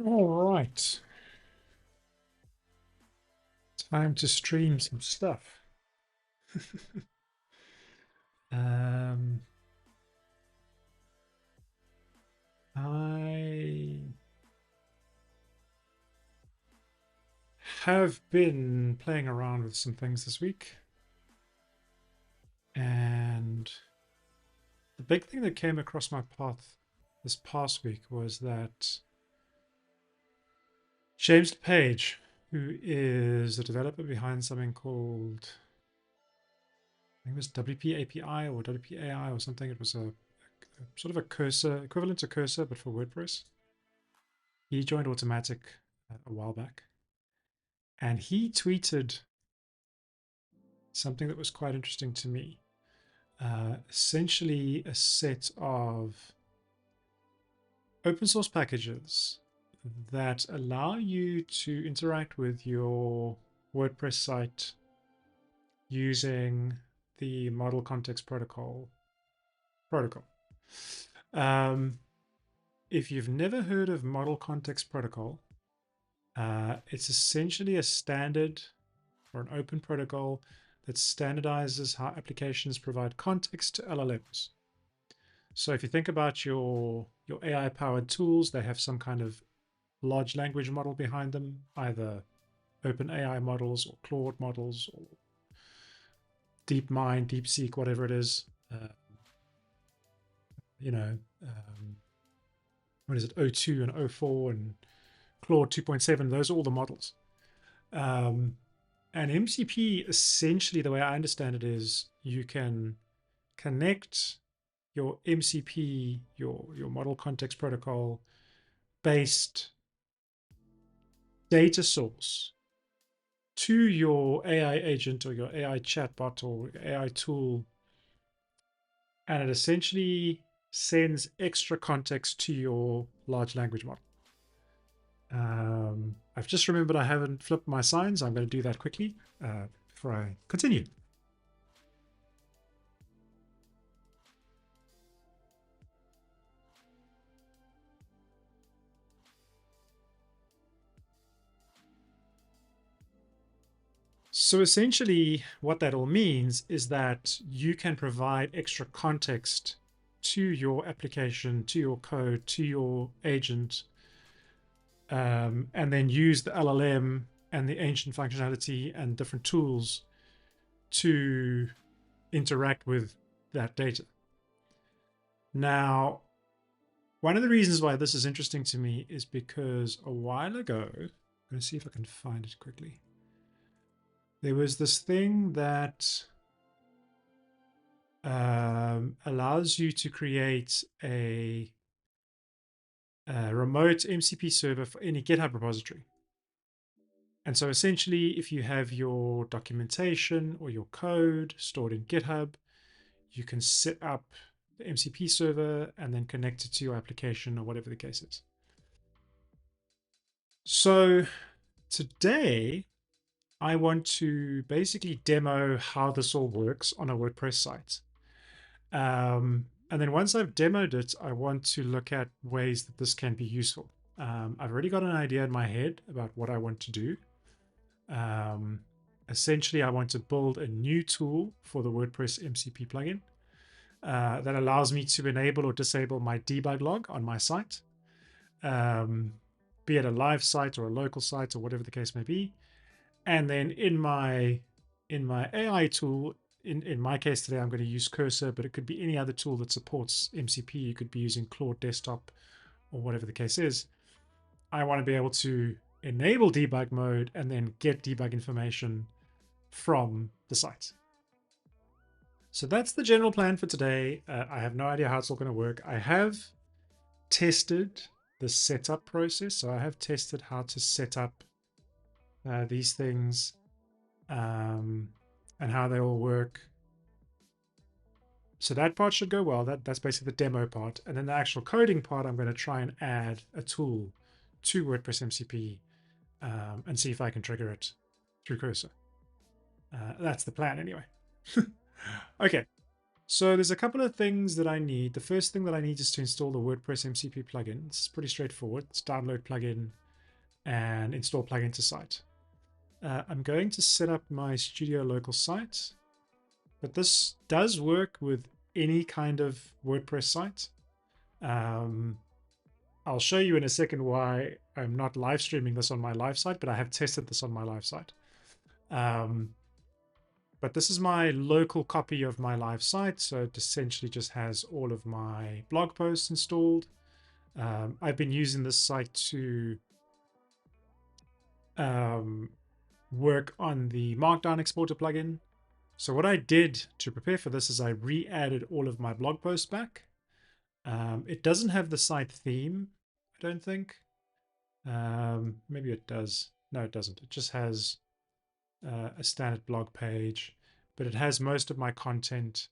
All right. Time to stream some stuff. um, I have been playing around with some things this week. And the big thing that came across my path this past week was that James Page, who is the developer behind something called, I think it was WP API or WP AI or something. It was a sort of a cursor, equivalent to cursor, but for WordPress. He joined Automattic a while back. And he tweeted something that was quite interesting to me. Essentially, a set of open source packages that allow you to interact with your WordPress site using the model context protocol. Um, if you've never heard of model context protocol, it's essentially a standard or an open protocol that standardizes how applications provide context to LLMs. So if you think about your AI powered tools, they have some kind of large language model behind them, either open AI models or Claude models or DeepMind, DeepSeek, whatever it is. You know, what is it, O2 and O4 and Claude 2.7, those are all the models. And MCP, essentially, the way I understand it is you can connect your MCP, your model context protocol based data source to your AI agent or your AI chatbot or AI tool, and it essentially sends extra context to your large language model. I've just remembered I haven't flipped my signs. I'm going to do that quickly before I continue. So essentially, what that all means is that you can provide extra context to your application, to your code, to your agent, and then use the LLM and the ancient functionality and different tools to interact with that data. Now, one of the reasons why this is interesting to me is because a while ago, I'm going to see if I can find it quickly. There was this thing that allows you to create a remote MCP server for any GitHub repository. And so essentially, if you have your documentation or your code stored in GitHub, you can set up the MCP server and then connect it to your application or whatever the case is. So today, I want to basically demo how this all works on a WordPress site. And then once I've demoed it, I want to look at ways that this can be useful. I've already got an idea in my head about what I want to do. Essentially, I want to build a new tool for the WordPress MCP plugin that allows me to enable or disable my debug log on my site, be it a live site or a local site or whatever the case may be. And then in my AI tool, in my case today, I'm going to use Cursor, but it could be any other tool that supports MCP. You could be using Claude Desktop or whatever the case is. I want to be able to enable debug mode and then get debug information from the site. So that's the general plan for today. I have no idea how it's all going to work. I have tested the setup process. So I have tested how to set up these things and how they all work. So that part should go well. That's basically the demo part. And then the actual coding part, I'm going to try and add a tool to WordPress MCP and see if I can trigger it through Cursor. That's the plan anyway. Okay, So there's a couple of things that I need. The first thing that I need is to install the WordPress MCP plugin. It's pretty straightforward. It's download plugin and install plugin to site. I'm going to set up my studio local site, but this does work with any kind of WordPress site. I'll show you in a second why I'm not live streaming this on my live site, but I have tested this on my live site. But this is my local copy of my live site, so it essentially just has all of my blog posts installed. I've been using this site to work on the Markdown exporter plugin. So what I did to prepare for this is I re-added all of my blog posts back. It doesn't have the site theme, I don't think. Maybe it does. No, it doesn't. It just has a standard blog page, but it has most of my content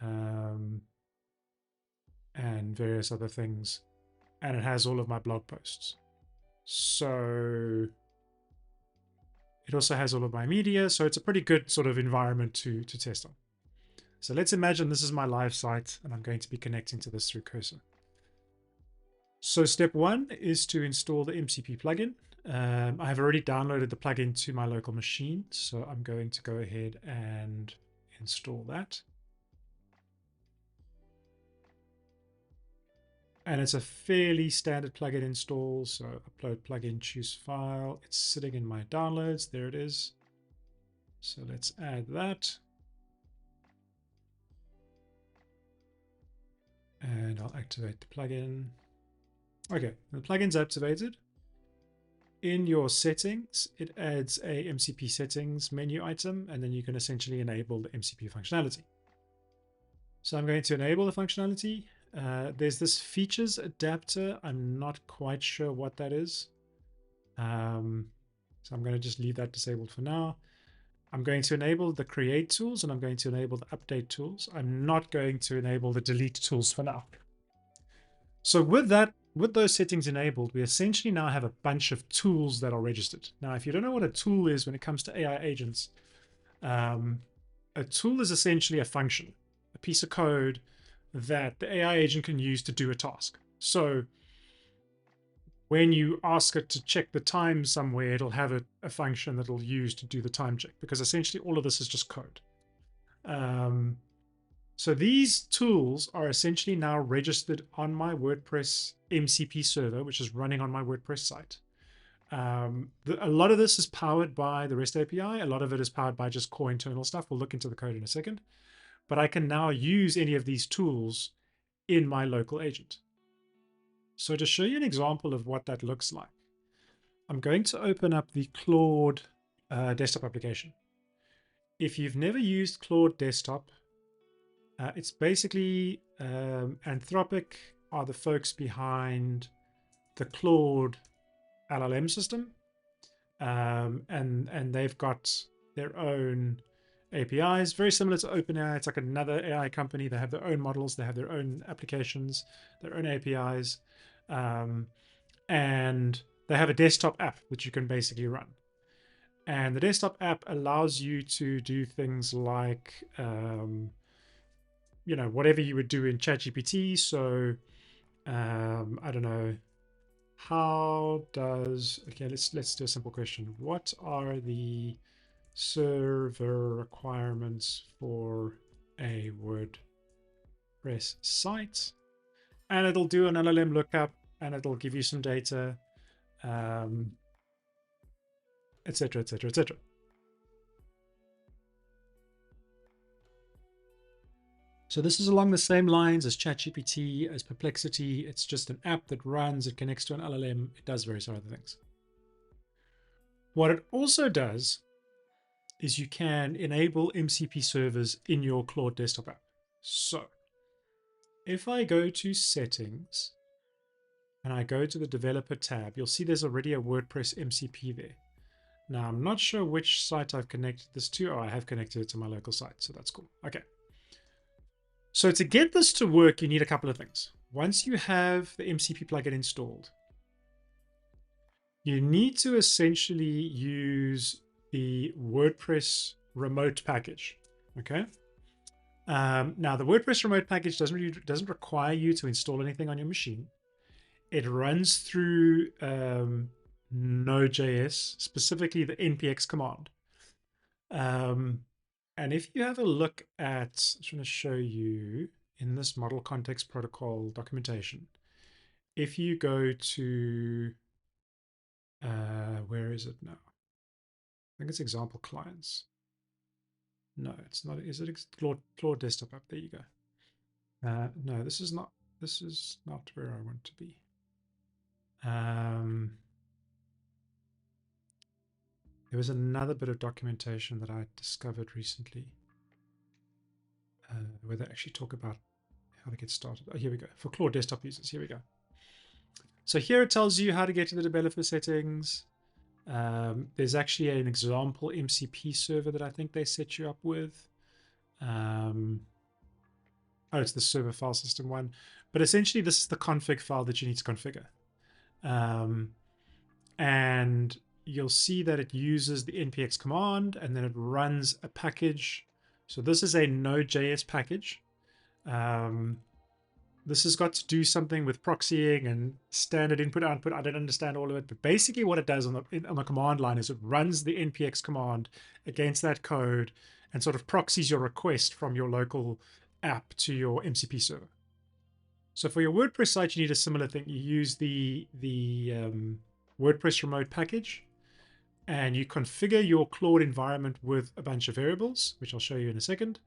and various other things, and it has all of my blog posts. So it also has all of my media, so it's a pretty good sort of environment to test on. So let's imagine this is my live site, and I'm going to be connecting to this through Cursor. So step one is to install the MCP plugin. I have already downloaded the plugin to my local machine, so I'm going to go ahead and install that. And it's a fairly standard plugin install, so upload plugin, choose file. It's sitting in my downloads. There it is. So let's add that. And I'll activate the plugin. Okay, the plugin's activated. In your settings, it adds a MCP settings menu item, and then you can essentially enable the MCP functionality. So I'm going to enable the functionality. There's this features adapter. I'm not quite sure what that is. So I'm going to just leave that disabled for now. I'm going to enable the create tools, and I'm going to enable the update tools. I'm not going to enable the delete tools for now. So with those settings enabled, we essentially now have a bunch of tools that are registered. Now, if you don't know what a tool is when it comes to AI agents, a tool is essentially a function, a piece of code that the AI agent can use to do a task. So when you ask it to check the time somewhere, it'll have a function that it'll use to do the time check, because essentially all of this is just code. So these tools are essentially now registered on my WordPress MCP server, which is running on my WordPress site. A lot of this is powered by the REST API. A lot of it is powered by just core internal stuff. We'll look into the code in a second. But I can now use any of these tools in my local agent. So to show you an example of what that looks like, I'm going to open up the Claude desktop application. If you've never used Claude desktop, it's basically Anthropic are the folks behind the Claude LLM system, and they've got their own APIs, very similar to OpenAI. It's like another AI company. They have their own models, they have their own applications, their own APIs, and they have a desktop app that you can basically run. And the desktop app allows you to do things like whatever you would do in ChatGPT. So I don't know, let's do a simple question. What are the server requirements for a WordPress site? And it'll do an LLM lookup, and it'll give you some data, etc., etc., etc. So this is along the same lines as ChatGPT, as Perplexity. It's just an app that runs, it connects to an LLM, it does various other things. What it also does is you can enable MCP servers in your Claude desktop app. So if I go to settings and I go to the developer tab, you'll see there's already a WordPress MCP there. Now, I'm not sure which site I've connected this to. Oh, I have connected it to my local site, so that's cool. Okay. So to get this to work, you need a couple of things. Once you have the MCP plugin installed, you need to essentially use the WordPress remote package. Okay. Now, the WordPress remote package doesn't require you to install anything on your machine. It runs through Node.js, specifically the npx command. And if you have a look at, I'm just going to show you in this model context protocol documentation. If you go to, where is it now? I think it's example clients. No, it's not. Is it Claude desktop app? There you go. No, this is not where I want to be. There was another bit of documentation that I discovered recently where they actually talk about how to get started. Oh, here we go. For Claude desktop users, here we go. So here it tells you how to get to the developer settings. There's actually an example MCP server that I think they set you up with. Oh, it's the server file system one. But essentially, this is the config file that you need to configure. And you'll see that it uses the npx command, and then it runs a package. So this is a Node.js package. This has got to do something with proxying and standard input output. I don't understand all of it, but basically what it does on the command line is it runs the npx command against that code and sort of proxies your request from your local app to your MCP server. So for your WordPress site, you need a similar thing. You use the WordPress remote package, and you configure your Claude environment with a bunch of variables, which I'll show you in a second.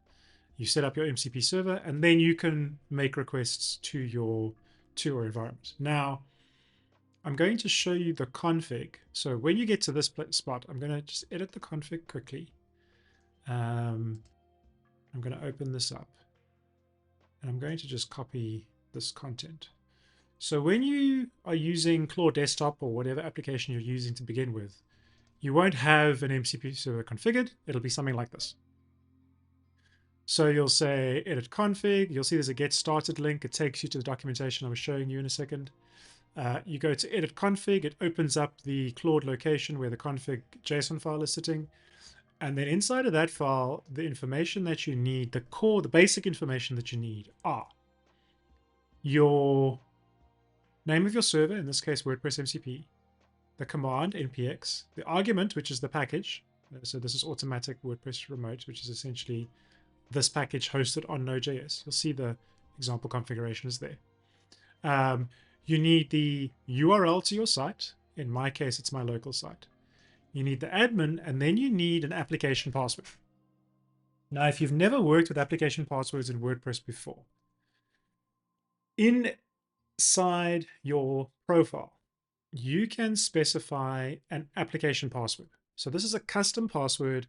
You set up your MCP server, and then you can make requests to your environment. Now, I'm going to show you the config. So when you get to this spot, I'm going to just edit the config quickly. I'm going to open this up, and I'm going to just copy this content. So when you are using Claude Desktop or whatever application you're using to begin with, you won't have an MCP server configured. It'll be something like this. So you'll say edit config. You'll see there's a get started link. It takes you to the documentation I was showing you in a second. You go to edit config. It opens up the Claude location where the config JSON file is sitting. And then inside of that file, the information that you need, the basic information that you need are your name of your server, in this case WordPress MCP, the command npx, the argument, which is the package. So this is Automattic WordPress Remote, which is essentially this package hosted on Node.js. You'll see the example configuration is there. You need the URL to your site. In my case, it's my local site. You need the admin, and then you need an application password. Now, if you've never worked with application passwords in WordPress before, inside your profile, you can specify an application password. So this is a custom password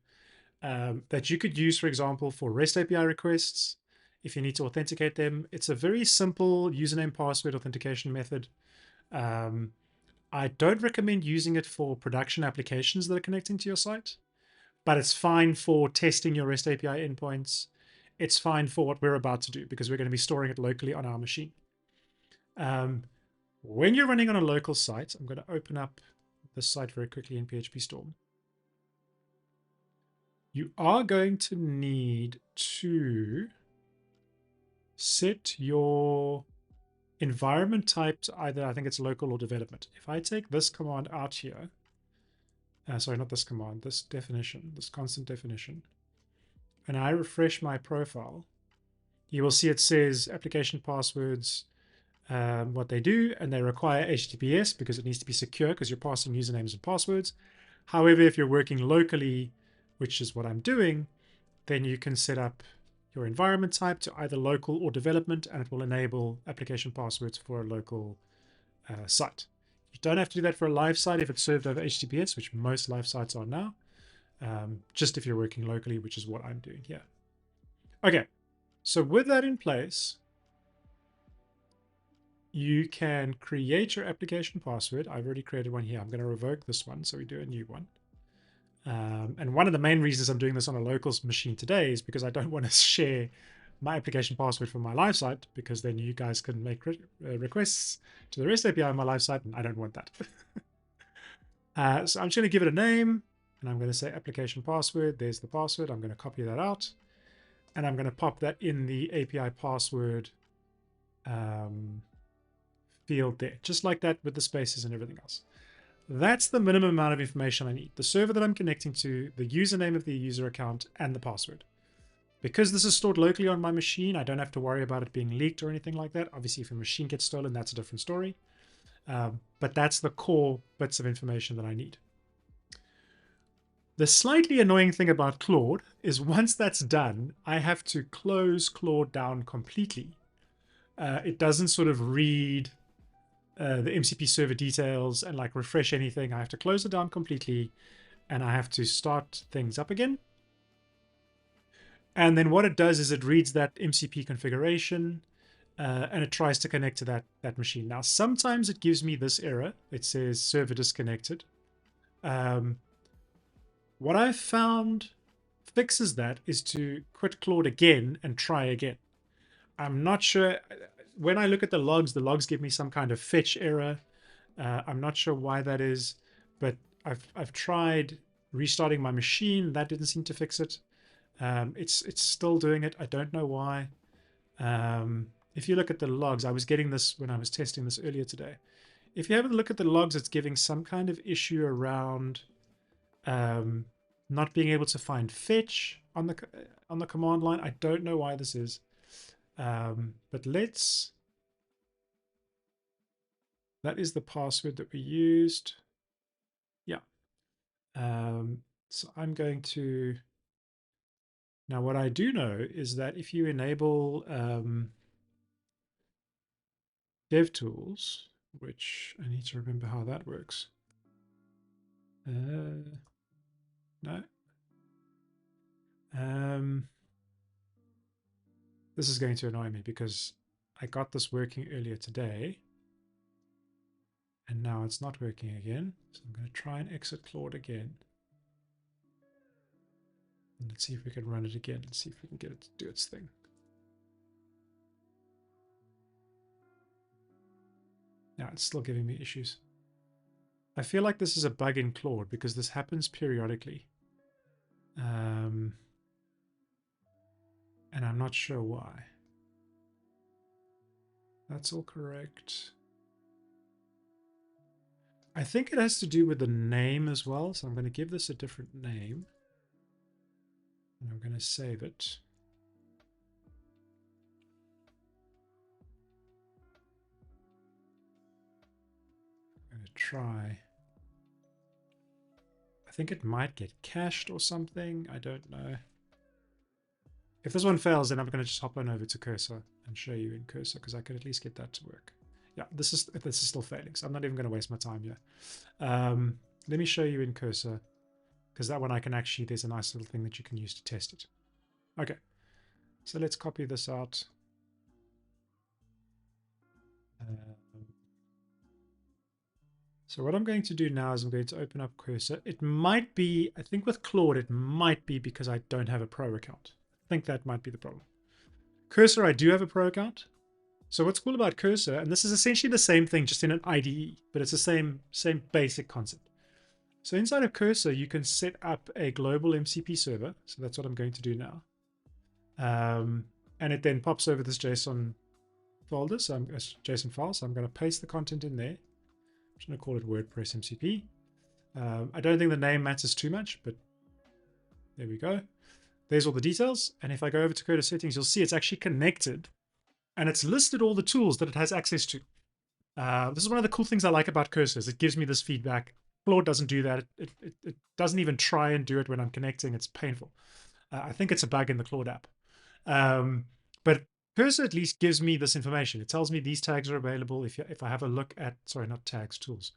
that you could use, for example, for REST API requests. If you need to authenticate them, it's a very simple username password authentication method. I don't recommend using it for production applications that are connecting to your site, but it's fine for testing your REST API endpoints. It's fine for what we're about to do because we're going to be storing it locally on our machine. When you're running on a local site, I'm going to open up this site very quickly in PHP Storm. You are going to need to set your environment type to either, I think it's local or development. If I take this command out here, sorry, not this command, this definition, this constant definition, and I refresh my profile, you will see it says application passwords, what they do, and they require HTTPS because it needs to be secure because you're passing usernames and passwords. However, if you're working locally, which is what I'm doing, then you can set up your environment type to either local or development, and it will enable application passwords for a local site. You don't have to do that for a live site if it's served over HTTPS, which most live sites are now, just if you're working locally, which is what I'm doing here. Okay, so with that in place, you can create your application password. I've already created one here. I'm going to revoke this one, so we do a new one. And one of the main reasons I'm doing this on a local machine today is because I don't want to share my application password from my live site, because then you guys can make requests to the REST API on my live site, and I don't want that. So I'm just going to give it a name, and I'm going to say application password. There's the password. I'm going to copy that out. and I'm going to pop that in the API password field there, just like that with the spaces and everything else. That's the minimum amount of information I need. The server that I'm connecting to, the username of the user account, and the password. Because this is stored locally on my machine, I don't have to worry about it being leaked or anything like that. Obviously, if a machine gets stolen, that's a different story. But that's the core bits of information that I need. The slightly annoying thing about Claude is once that's done, I have to close Claude down completely. It doesn't sort of read the MCP server details and like refresh anything. I have to close it down completely and I have to start things up again. And then what it does is it reads that MCP configuration and it tries to connect to that machine. Now, sometimes it gives me this error. It says server disconnected. What I've found fixes that is to quit Claude again and try again. I'm not sure. When I look at the logs give me some kind of fetch error. I'm not sure why that is, but I've tried restarting my machine. That didn't seem to fix it. It's still doing it. I don't know why. If you look at the logs, I was getting this when I was testing this earlier today. If you have a look at the logs, it's giving some kind of issue around not being able to find fetch on the command line. I don't know why this is, but that is the password that we used. Yeah. So I'm going to, now what I do know is that if you enable DevTools, which I need to remember how that works. No. This is going to annoy me because I got this working earlier today and now it's not working again. So I'm going to try and exit Claude again. And let's see if we can run it again and see if we can get it to do its thing. Now it's still giving me issues. I feel like this is a bug in Claude because this happens periodically. And I'm not sure why. That's all correct. I think it has to do with the name as well. So I'm going to give this a different name. And I'm going to save it. I'm going to try. I think it might get cached or something. I don't know. If this one fails, then I'm going to just hop on over to Cursor and show you in Cursor because I could at least get that to work. Yeah, this is still failing, so I'm not even going to waste my time here. Let me show you in Cursor because that one I can actually, there's a nice little thing that you can use to test it. Okay, so let's copy this out. So what I'm going to do now is I'm going to open up Cursor. It might be, I think with Claude, it might be because I don't have a pro account. I think that might be the problem. Cursor, I do have a pro account. So what's cool about Cursor, and this is essentially the same thing, just in an IDE, but it's the same basic concept. So inside of Cursor, you can set up a global MCP server. So that's what I'm going to do now. And it then pops over this JSON folder, so JSON file. So I'm going to paste the content in there. I'm just going to call it WordPress MCP. I don't think the name matters too much, but there we go. There's all the details. And if I go over to Cursor settings, you'll see it's actually connected and it's listed all the tools that it has access to. This is one of the cool things I like about Cursor is it gives me this feedback. Claude doesn't do that. It doesn't even try and do it when I'm connecting. It's painful. I think it's a bug in the Claude app. But Cursor at least gives me this information. It tells me these tags are available. If I have a look at, sorry, not tags, tools.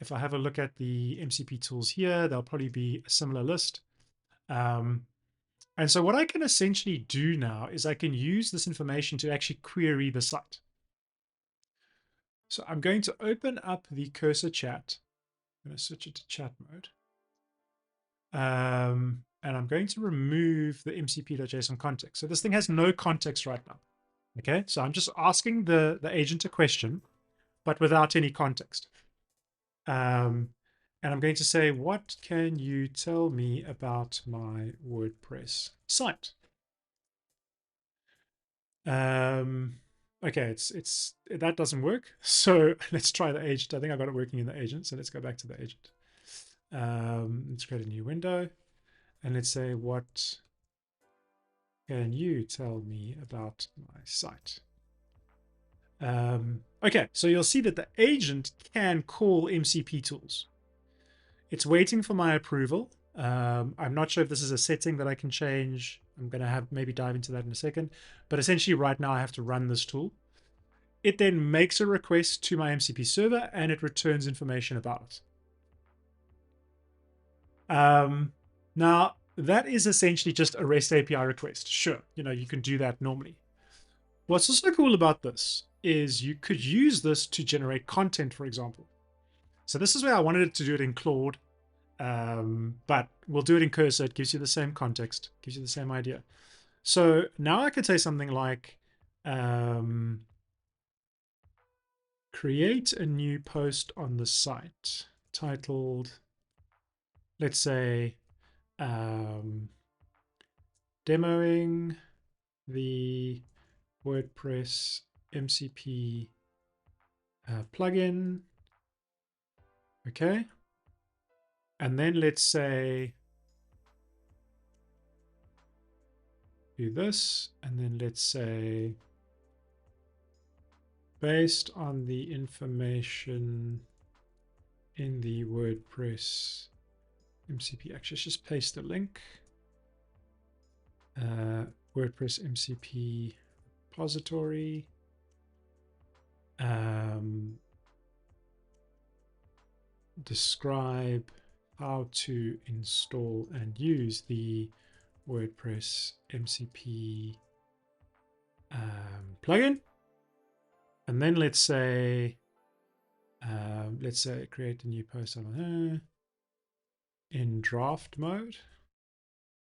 If I have a look at the MCP tools here, there'll probably be a similar list. And so what I can essentially do now is I can use this information to actually query the site. So I'm going to open up the Cursor chat. I'm going to switch it to chat mode. And I'm going to remove the mcp.json context. So this thing has no context right now. Okay, so I'm just asking the agent a question, but without any context. And I'm going to say, what can you tell me about my WordPress site? Okay, that doesn't work. So let's try the agent. I think I got it working in the agent. So let's go back to the agent. Let's create a new window, and let's say, what can you tell me about my site? Okay, so you'll see that the agent can call MCP tools. It's waiting for my approval. I'm not sure if this is a setting that I can change. I'm going to have maybe dive into that in a second. But essentially right now I have to run this tool. It then makes a request to my MCP server and it returns information about it. Now, that is essentially just a REST API request. Sure, you can do that normally. What's also cool about this is you could use this to generate content, for example. So this is where I wanted to do it in Claude, but we'll do it in Cursor. It gives you the same context, gives you the same idea. So now I could say something like, create a new post on the site titled, let's say, demoing the WordPress MCP plugin. Okay. And then let's say, do this. And then let's say, based on the information in the WordPress MCP, actually, let's just paste the link. WordPress MCP repository. Describe how to install and use the WordPress MCP plugin. And then let's say create a new post on here in draft mode.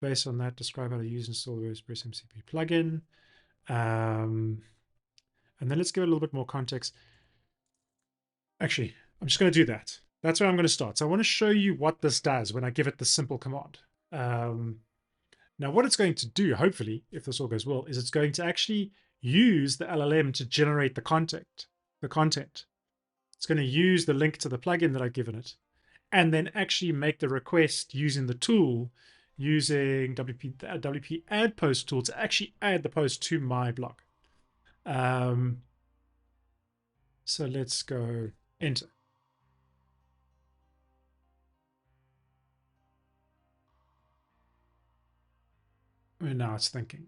Based on that, describe how to use and install the WordPress MCP plugin. And then let's give it a little bit more context. Actually, I'm just going to do that. That's where I'm going to start. So I want to show you what this does when I give it the simple command. Now, what it's going to do, hopefully, if this all goes well, is it's going to actually use the LLM to generate the content. It's going to use the link to the plugin that I've given it, and then actually make the request using the tool, using WP add post tool to actually add the post to my blog. So let's go enter. And now it's thinking.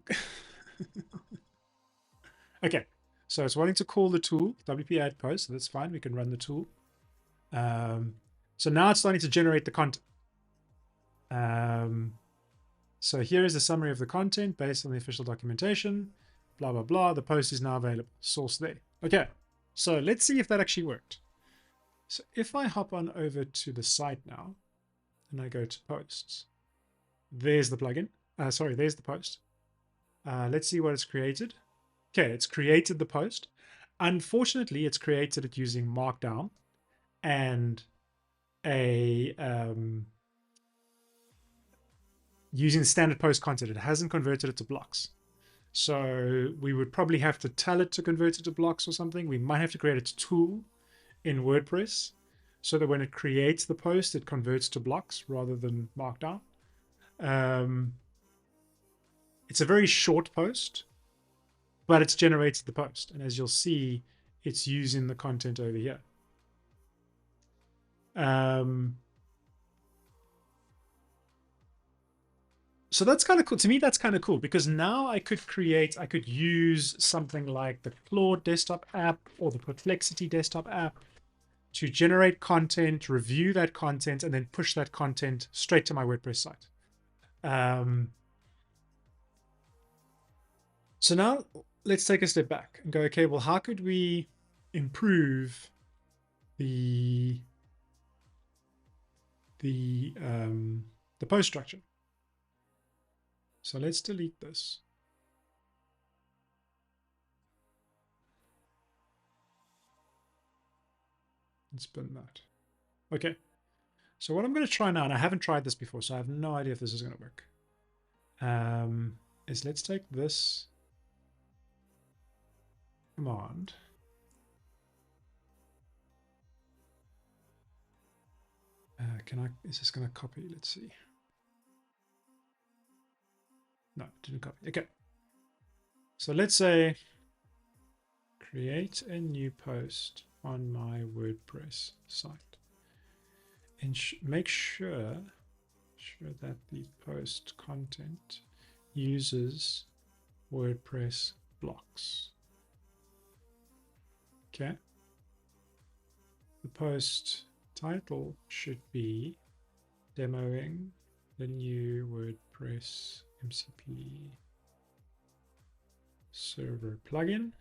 Okay, so it's wanting to call the tool, WP add post, so that's fine. We can run the tool. So now it's starting to generate the content. So here is a summary of the content based on the official documentation, blah, blah, blah. The post is now available, source there. Okay, so let's see if that actually worked. So if I hop on over to the site now, and I go to posts, there's the plugin. There's the post. Let's see what it's created. Okay, it's created the post. Unfortunately, it's created it using Markdown and using standard post content. It hasn't converted it to blocks. So we would probably have to tell it to convert it to blocks or something. We might have to create a tool in WordPress so that when it creates the post, it converts to blocks rather than Markdown. It's a very short post, but it's generated the post. And as you'll see, it's using the content over here. So that's kind of cool. To me, that's kind of cool because now I could use something like the Claude desktop app or the Perplexity desktop app to generate content, review that content, and then push that content straight to my WordPress site. So now let's take a step back and go, okay, well, how could we improve the post structure? So let's delete this. Let's bin that. Okay. So what I'm going to try now, and I haven't tried this before, so I have no idea if this is going to work, is let's take this command. Is this going to copy? Let's see. No, it didn't copy. Okay. So let's say create a new post on my WordPress site and make sure that the post content uses WordPress blocks. Okay. The post title should be demoing the new WordPress MCP Server plugin.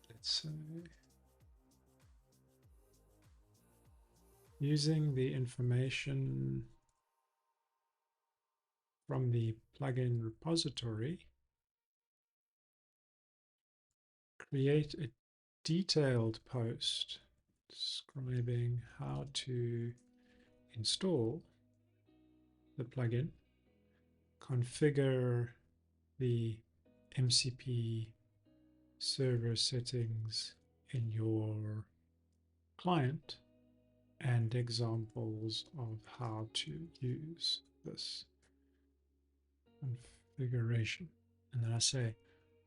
Let's say using the information from the plugin repository, create a detailed post describing how to install the plugin, configure the MCP server settings in your client, and examples of how to use this configuration. And then I say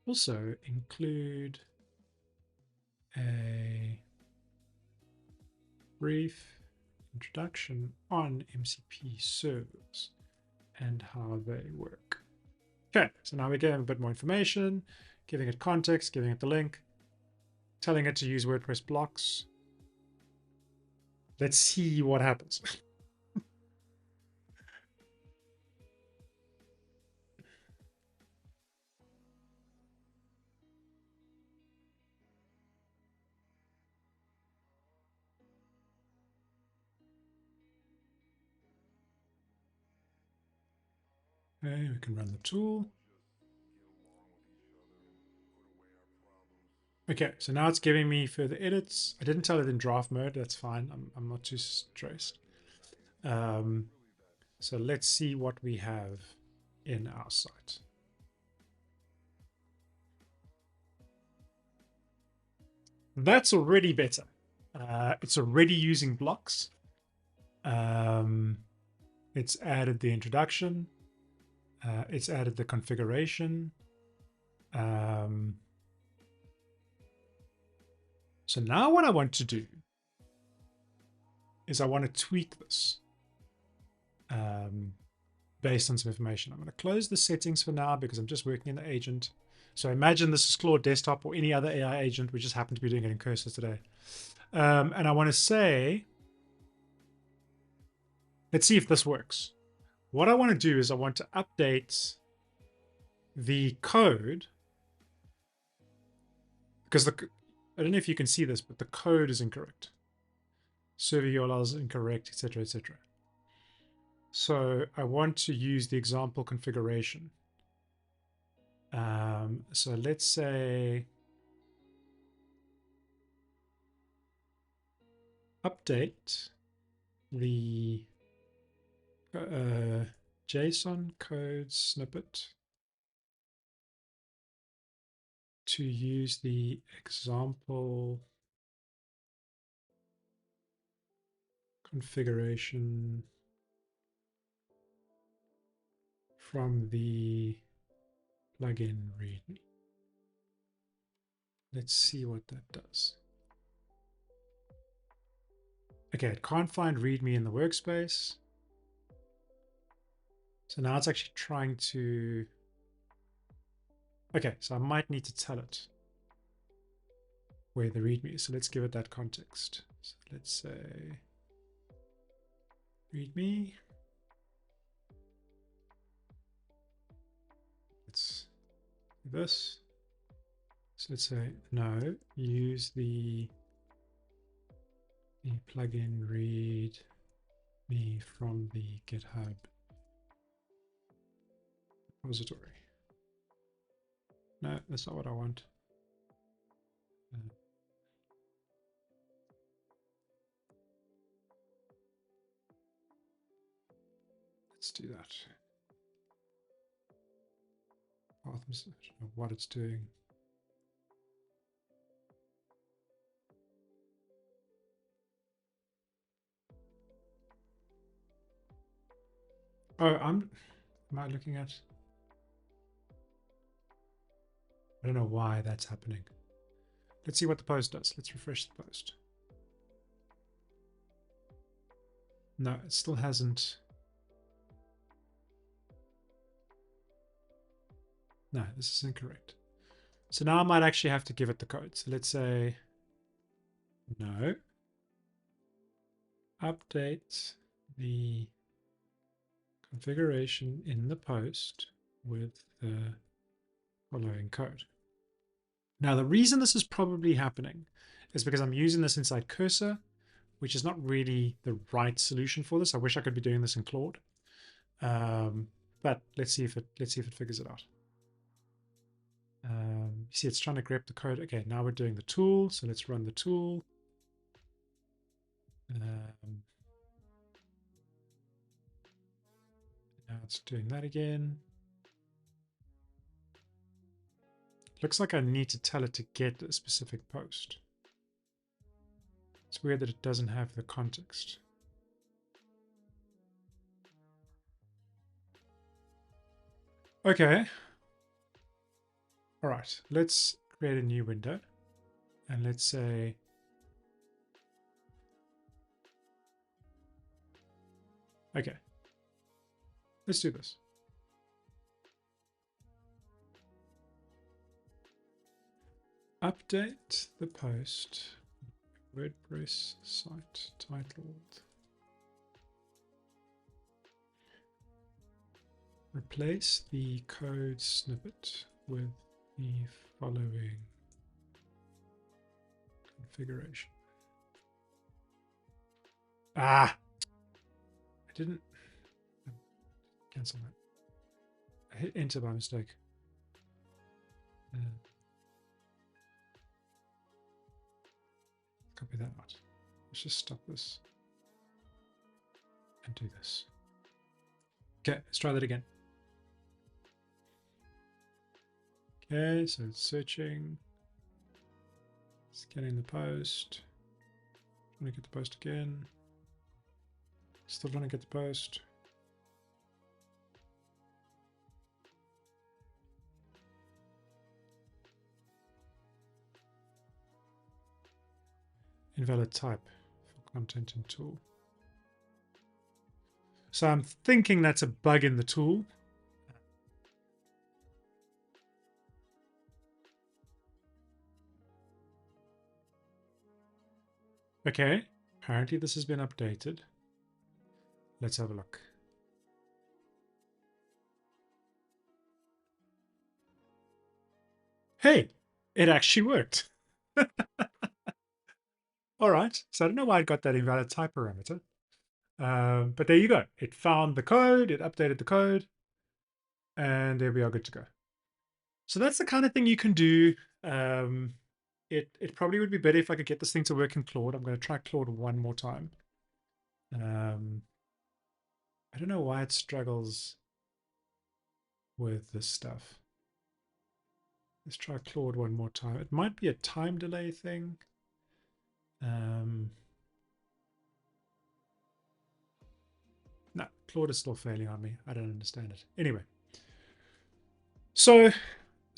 also include a brief introduction on MCP servers and how they work. Okay, so now we're giving a bit more information, giving it context, giving it the link, telling it to use WordPress blocks. Let's see what happens. Okay, we can run the tool. Okay, so now it's giving me further edits. I didn't tell it in draft mode. That's fine. I'm not too stressed. So let's see what we have in our site. That's already better. It's already using blocks. It's added the introduction. It's added the configuration. So now what I want to do is I want to tweak this based on some information. I'm going to close the settings for now because I'm just working in the agent. So imagine this is Claude Desktop or any other AI agent. We just happen to be doing it in Cursor today. And I want to say, let's see if this works. What I want to do is I want to update the code because I don't know if you can see this, but the code is incorrect. Server URL is incorrect, etc., etc. So I want to use the example configuration. So let's say update the JSON code snippet to use the example configuration from the plugin README. Let's see what that does. Okay, it can't find README in the workspace. So now it's actually trying to... Okay, so I might need to tell it where the README is. So let's give it that context. So let's say README. Let's do this. So let's say no, use the plugin README from the GitHub repository. No, that's not what I want. Let's do that. path message, I don't know what it's doing. Oh, am I looking at? I don't know why that's happening. Let's see what the post does. Let's refresh the post. No, it still hasn't. No, this is incorrect. So now I might actually have to give it the code. So let's say no. Update the configuration in the post with the following code. Now, the reason this is probably happening is because I'm using this inside Cursor, which is not really the right solution for this. I wish I could be doing this in Claude, but let's see if it figures it out. You see, it's trying to grab the code. Okay, now we're doing the tool, so let's run the tool. Now it's doing that again. Looks like I need to tell it to get a specific post. It's weird that it doesn't have the context. Okay. All right, let's create a new window and let's say okay, let's do this. Update the post WordPress site titled replace the code snippet with the following configuration. Ah, I didn't cancel that. I hit enter by mistake. Copy that out. Let's just stop this and do this. Okay, let's try that again. Okay, so it's searching, scanning the post, trying to get the post again, still trying to get the post. Invalid type for content in tool. So I'm thinking that's a bug in the tool. Okay, apparently this has been updated. Let's have a look. Hey, it actually worked. All right, so I don't know why it got that invalid type parameter. But there you go. It found the code, it updated the code, and there we are good to go. So that's the kind of thing you can do. It probably would be better if I could get this thing to work in Claude. I'm going to try Claude one more time. I don't know why it struggles with this stuff. Let's try Claude one more time. It might be a time delay thing. No, Claude is still failing on me. I don't understand it. Anyway, so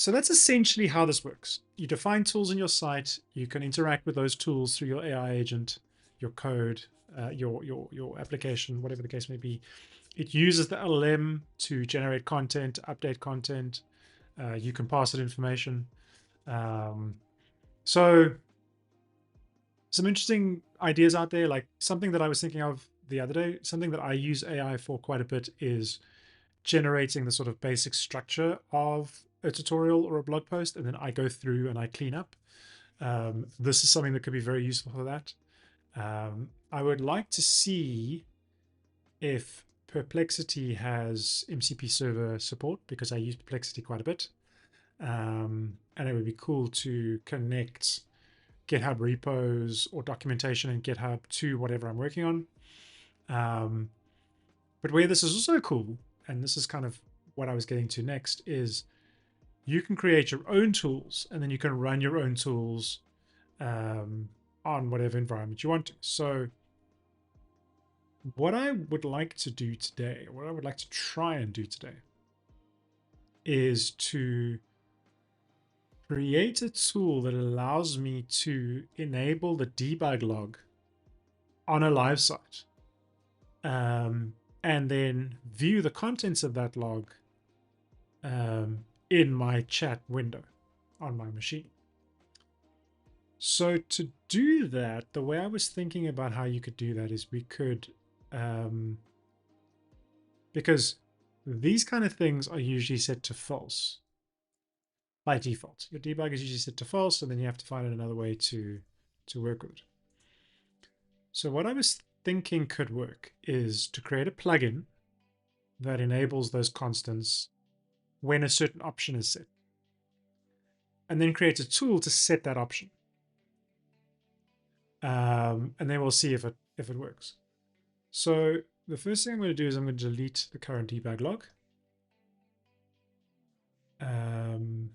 that's essentially how this works. You define tools in your site. You can interact with those tools through your AI agent, your code, your application, whatever the case may be. It uses the LLM to generate content, update content. You can pass it information. So some interesting ideas out there, like something that I was thinking of the other day, something that I use AI for quite a bit is generating the sort of basic structure of a tutorial or a blog post, and then I go through and I clean up. This is something that could be very useful for that. I would like to see if Perplexity has MCP Server support, because I use Perplexity quite a bit. And it would be cool to connect GitHub repos or documentation in GitHub to whatever I'm working on. But where this is also cool, and this is kind of what I was getting to next, is you can create your own tools, and then you can run your own tools on whatever environment you want to. So what I would like to do today, what I would like to try and do today, is to create a tool that allows me to enable the debug log on a live site, and then view the contents of that log in my chat window on my machine. So to do that, the way I was thinking about how you could do that is we could, because these kind of things are usually set to false by default. Your debug is usually set to false, and then you have to find another way to work with it. So what I was thinking could work is to create a plugin that enables those constants when a certain option is set, and then create a tool to set that option. And then we'll see if it works. So the first thing I'm going to do is I'm going to delete the current debug log. I'm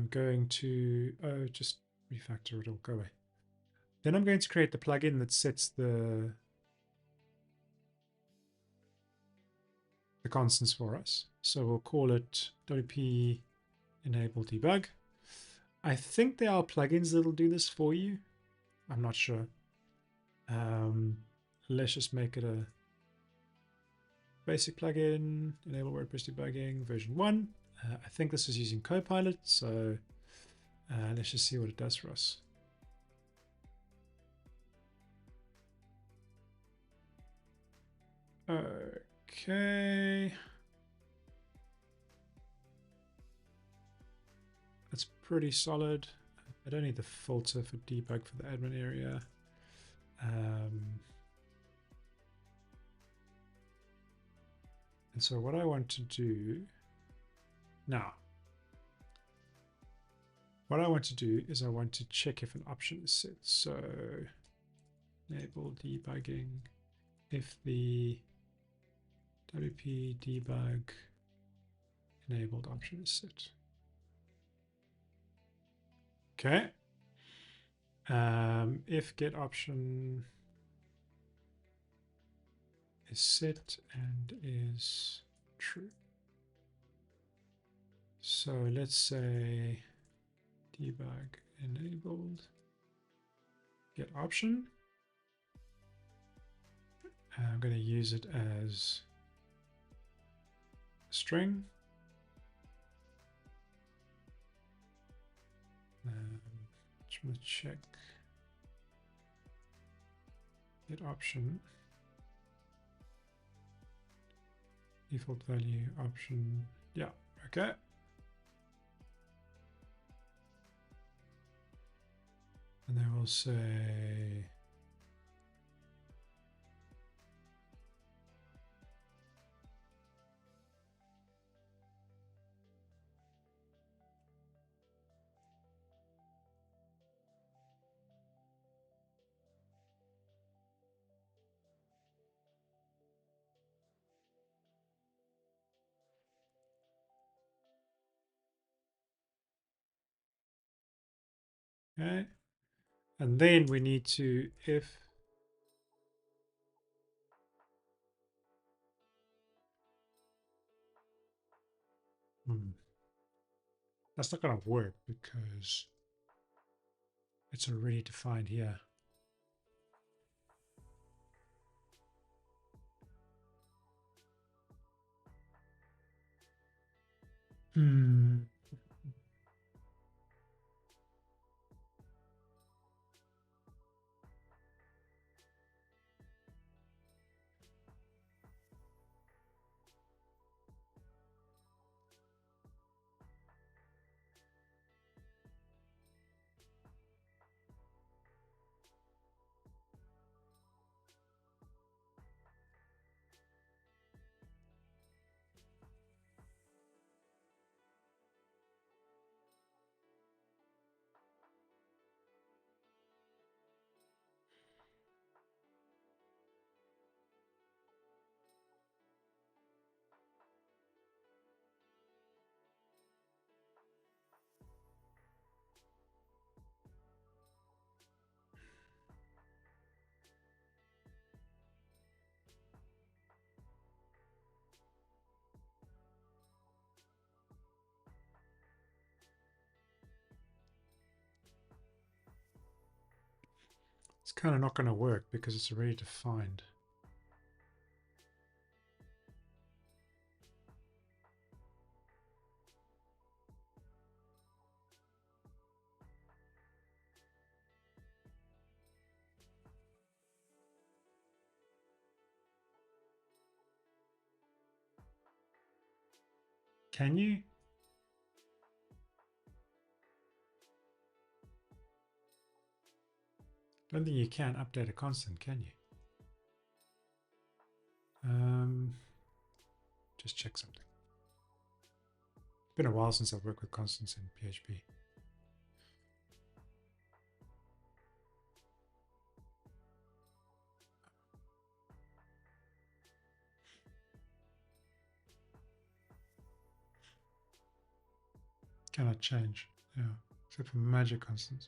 going to just refactor it or go away. Then I'm going to create the plugin that sets the constants for us. So we'll call it WP enable debug. I think there are plugins that'll do this for you. I'm not sure. Let's just make it a basic plugin, enable WordPress debugging version 1. I think this is using Copilot, so let's just see what it does for us. Okay. That's pretty solid. I don't need the filter for debug for the admin area. And so what I want to do now, what I want to do is I want to check if an option is set. So enable debugging if the WP debug enabled option is set. Okay. If get option is set and is true. So let's say debug enabled get option. I'm going to use it as a string. Just want to check get option default value option. Yeah, okay. And then we'll say okay. And then we need to if that's not going to work because it's already defined here. It's kind of not going to work because it's already defined. Can you? I don't think you can update a constant, can you? Just check something. It's been a while since I've worked with constants in PHP. Cannot change, yeah, except for magic constants.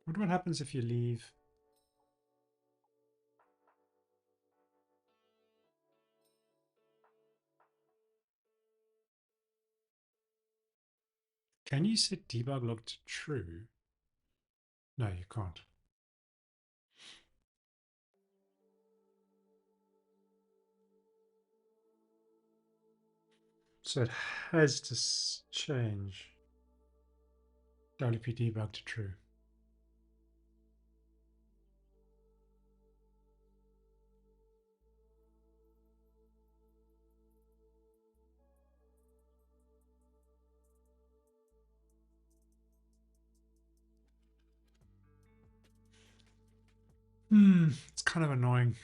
What happens if you leave? Can you set debug log to true? No, you can't. So it has to change WP debug to true. It's kind of annoying.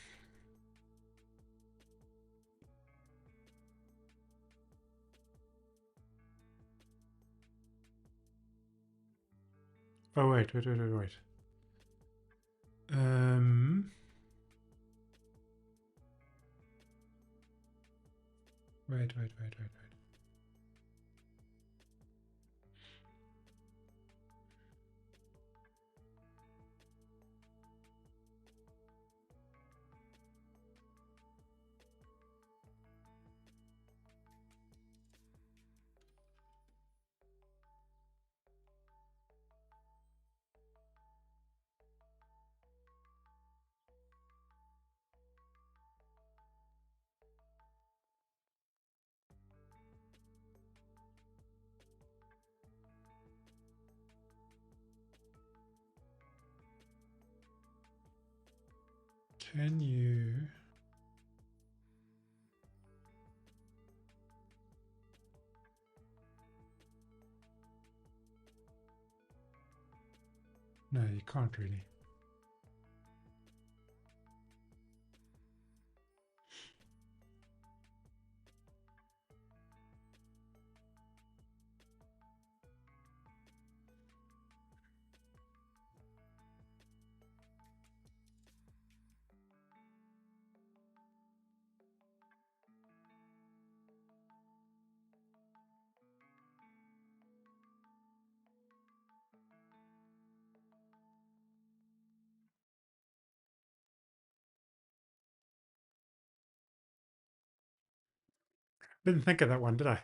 Oh, wait. Wait. Can you? No, you can't really. Didn't think of that one, did I?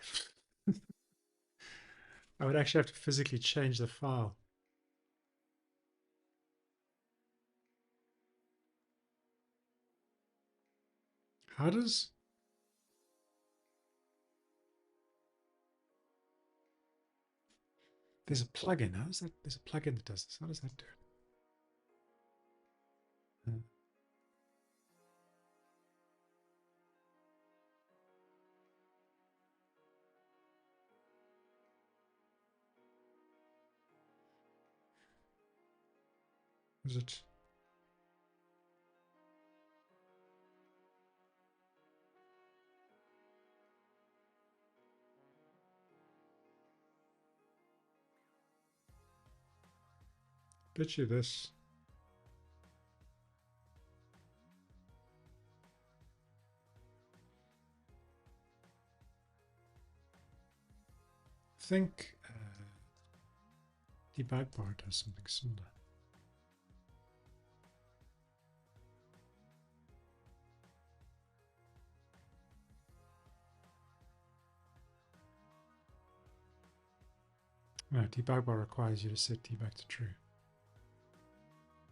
I would actually have to physically change the file. How does? There's a plugin. How does that? There's a plugin that does this. How does that do it? Is it? Bet you this. think debug bar does something similar. No, debug bar requires you to set debug to true.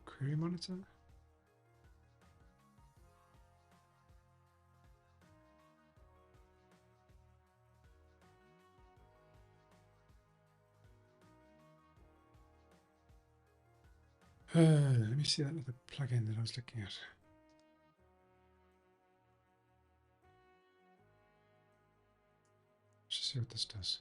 Query monitor? Let me see that other plugin that I was looking at. Let's see what this does.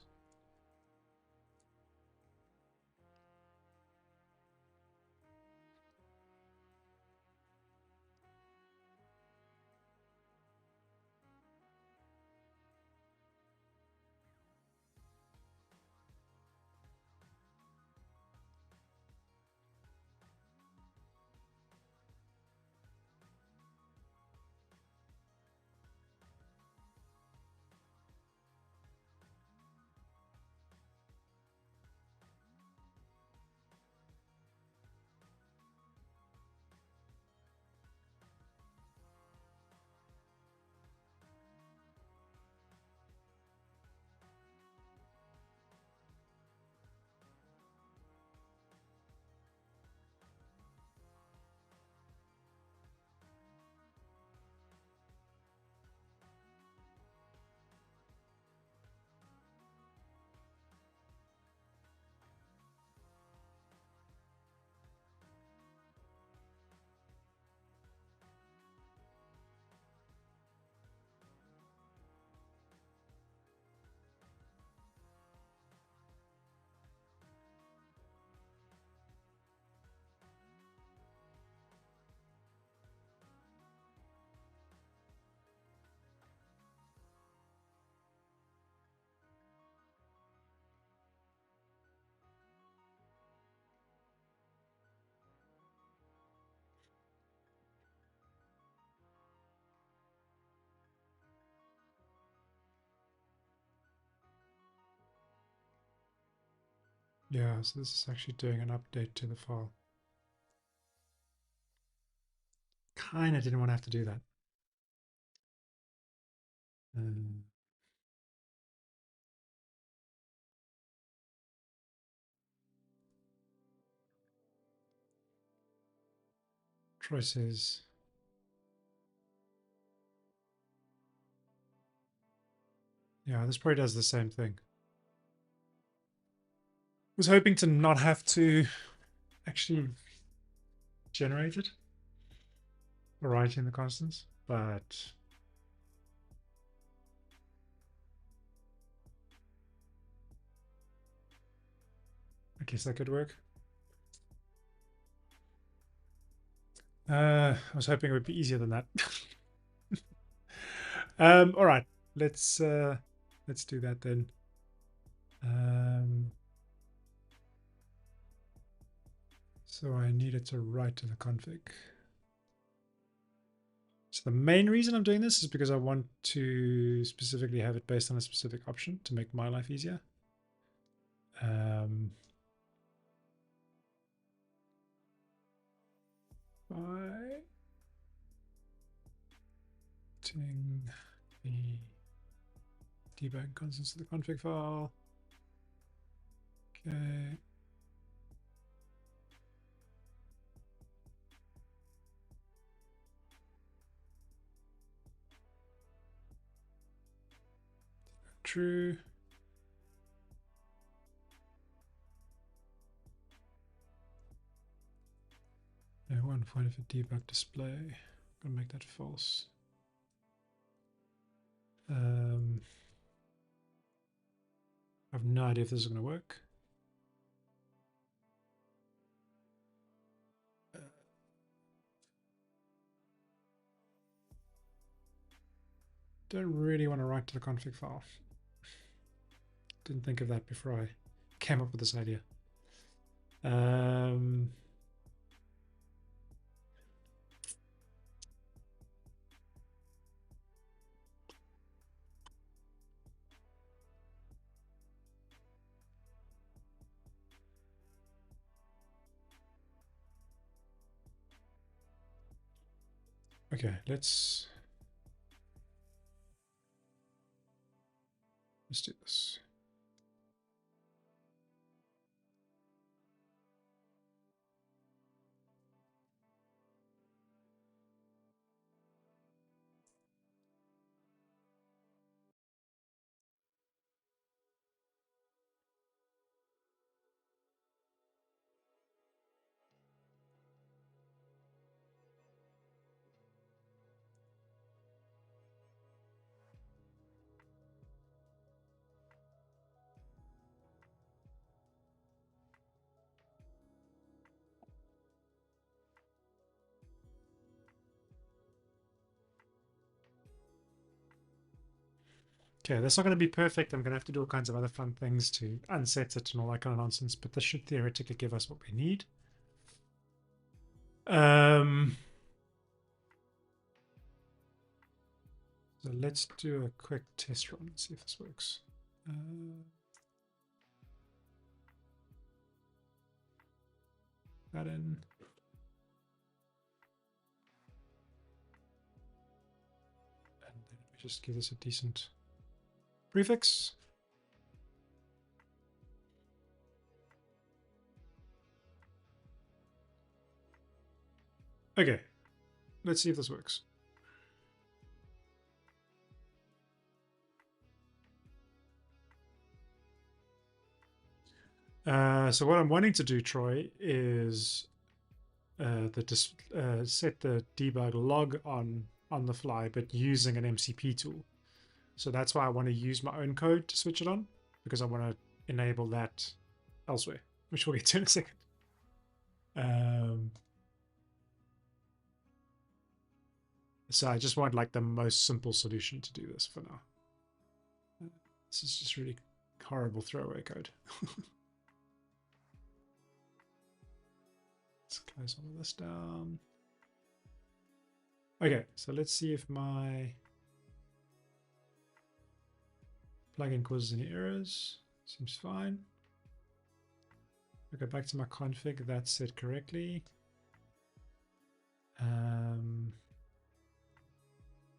Yeah, so this is actually doing an update to the file. Kind of didn't want to have to do that. Troy says, yeah, this probably does the same thing. Was hoping to not have to actually generate it or write in the constants, but I guess that could work. I was hoping it would be easier than that. All right, let's do that then. So I needed to write to the config. So the main reason I'm doing this is because I want to specifically have it based on a specific option to make my life easier. By putting the debug constants to the config file. Okay. True. No, one point of a debug display. I'm gonna make that false. I have no idea if this is gonna work. Don't really want to write to the config file. Didn't think of that before I came up with this idea. Okay, let's do this. Okay, that's not going to be perfect. I'm going to have to do all kinds of other fun things to unset it and all that kind of nonsense, but this should theoretically give us what we need. So let's do a quick test run and see if this works. That in. And then we just give this a decent prefix. Okay, let's see if this works. So what I'm wanting to do, Troy, is set the debug log on the fly, but using an MCP tool. So that's why I want to use my own code to switch it on, because I want to enable that elsewhere, which we'll get to in a second. So I just want like the most simple solution to do this for now. This is just really horrible throwaway code. Let's close all of this down. Okay, so let's see if my plugin causes any errors. Seems fine. I go back to my config, that's set correctly.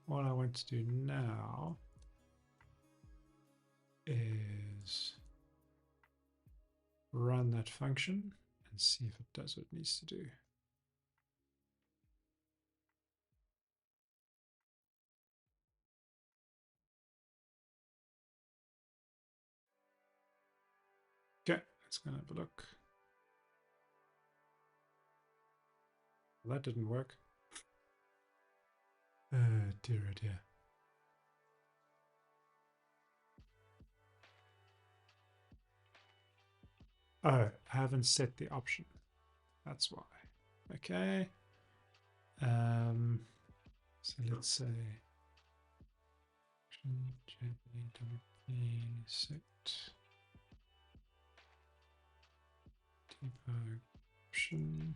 What I want to do now is run that function and see if it does what it needs to do. Okay, let's go and have a look. Well, that didn't work. Dear, oh dear. Oh, I haven't set the option. That's why. Okay. So let's say set debug option.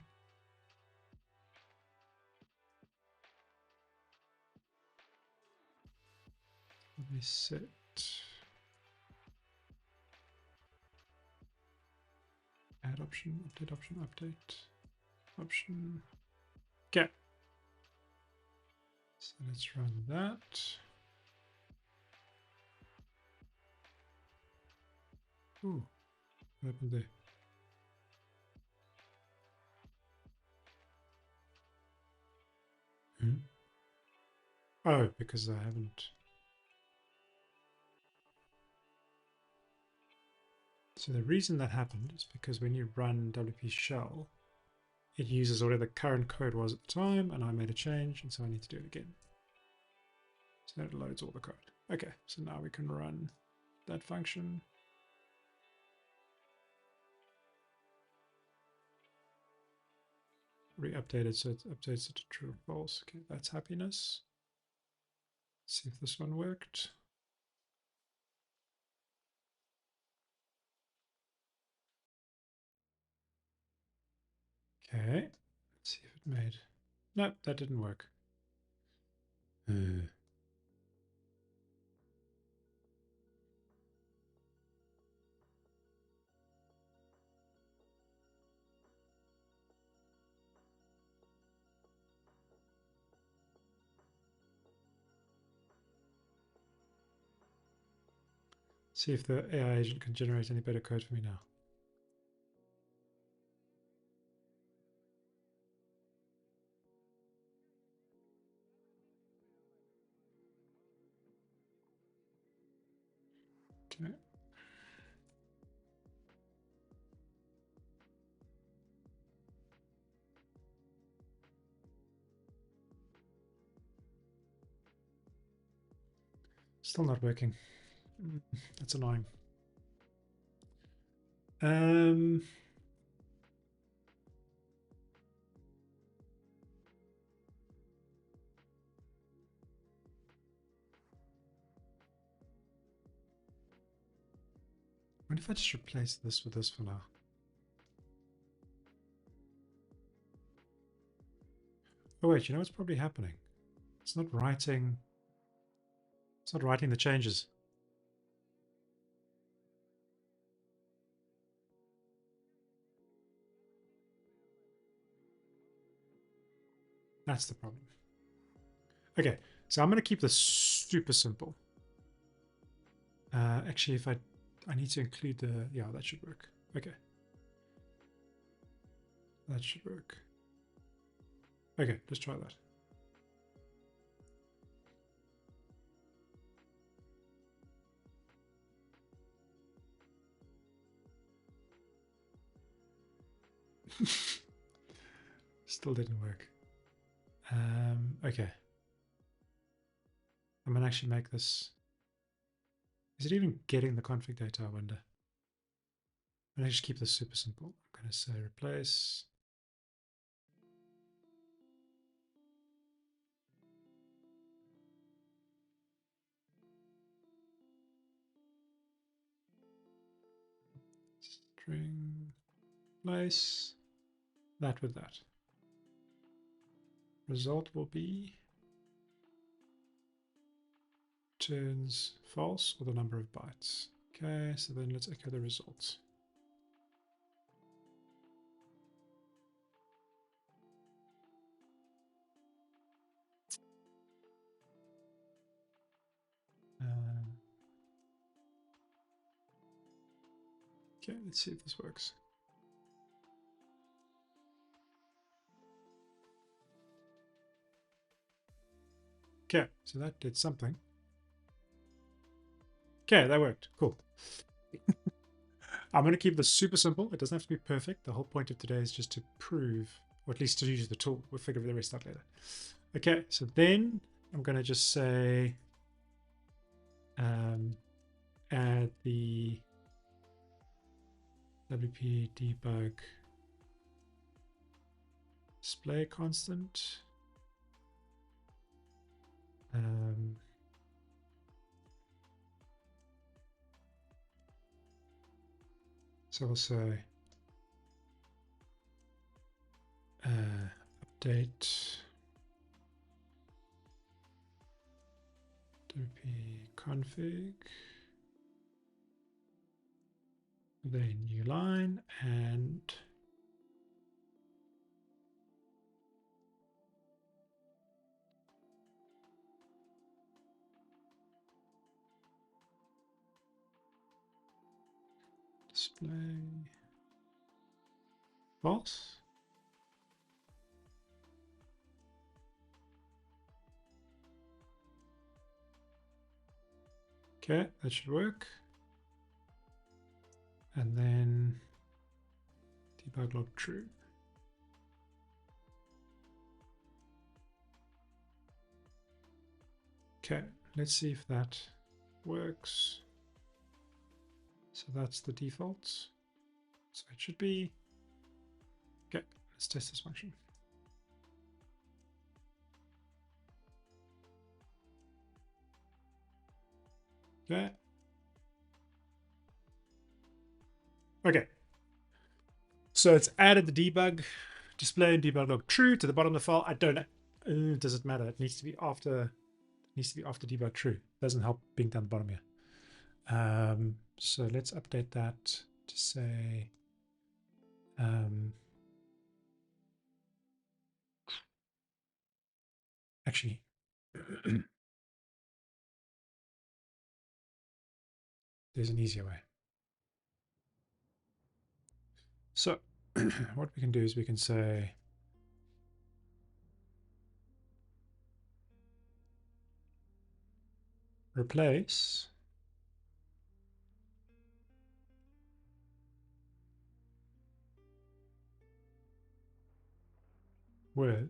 Let me set add option, update option, update option. Okay. So let's run that. Ooh, what happened there? Oh, because I haven't. So the reason that happened is because when you run WP shell, it uses whatever the current code was at the time, and I made a change, and so I need to do it again. So that loads all the code. Okay, so now we can run that function. Re-update it so it updates it to true or false. Okay, that's happiness. Let's see if this one worked. Okay, let's see if it made. Nope, that didn't work. See if the AI agent can generate any better code for me now. Okay. Still not working. That's annoying. What if I just replace this with this for now? Oh wait, you know what's probably happening? It's not writing the changes. That's the problem. Okay, so I'm going to keep this super simple. Actually, if I need to include the, yeah, that should work. Okay. That should work. Okay, let's try that. Still didn't work. Okay. I'm going to actually make this. Is it even getting the config data, I wonder? I'm going to just keep this super simple. I'm going to say replace. String place that with that. Result will be turns false or the number of bytes. Okay, so then let's echo the results. Okay, let's see if this works. Okay, so that did something. Okay, that worked. Cool. I'm going to keep this super simple. It doesn't have to be perfect. The whole point of today is just to prove, or at least to use the tool. We'll figure the rest out later. Okay, so then I'm going to just say add the WP debug display constant. So we'll say update WP config with a new line and display false. Okay, that should work. And then debug log true. Okay, let's see if that works. So that's the defaults. So it should be. Okay, let's test this function. Okay. Okay. So it's added the debug display and debug log true to the bottom of the file. I don't know. Does it matter? It needs to be after. Needs to be after debug true. Doesn't help being down the bottom here. So let's update that to say actually there's an easier way. So what we can do is we can say replace with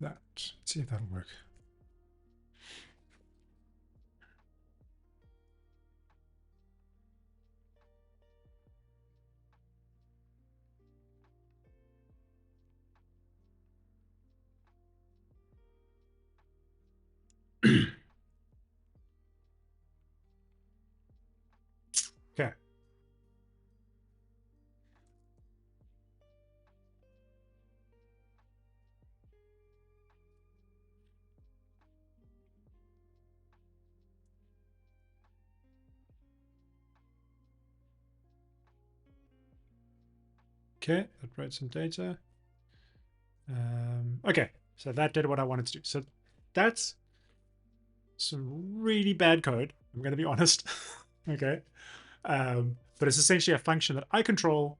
that. Let's see if that'll work. Okay. Okay, that wrote some data. Okay, so that did what I wanted to do. So that's some really bad code. I'm going to be honest. Okay. But it's essentially a function that I control.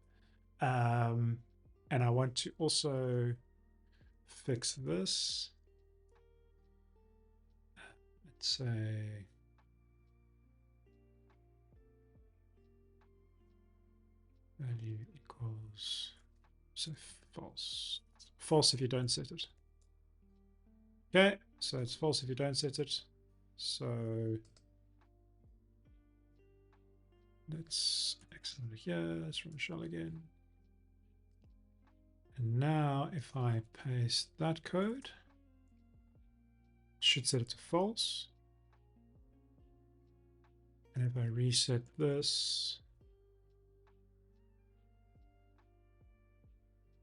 And I want to also fix this. Let's say value equals, so false. False if you don't set it. Okay, so it's false if you don't set it. So let's exit here. Let's run shell again. And now if I paste that code, it should set it to false. And if I reset this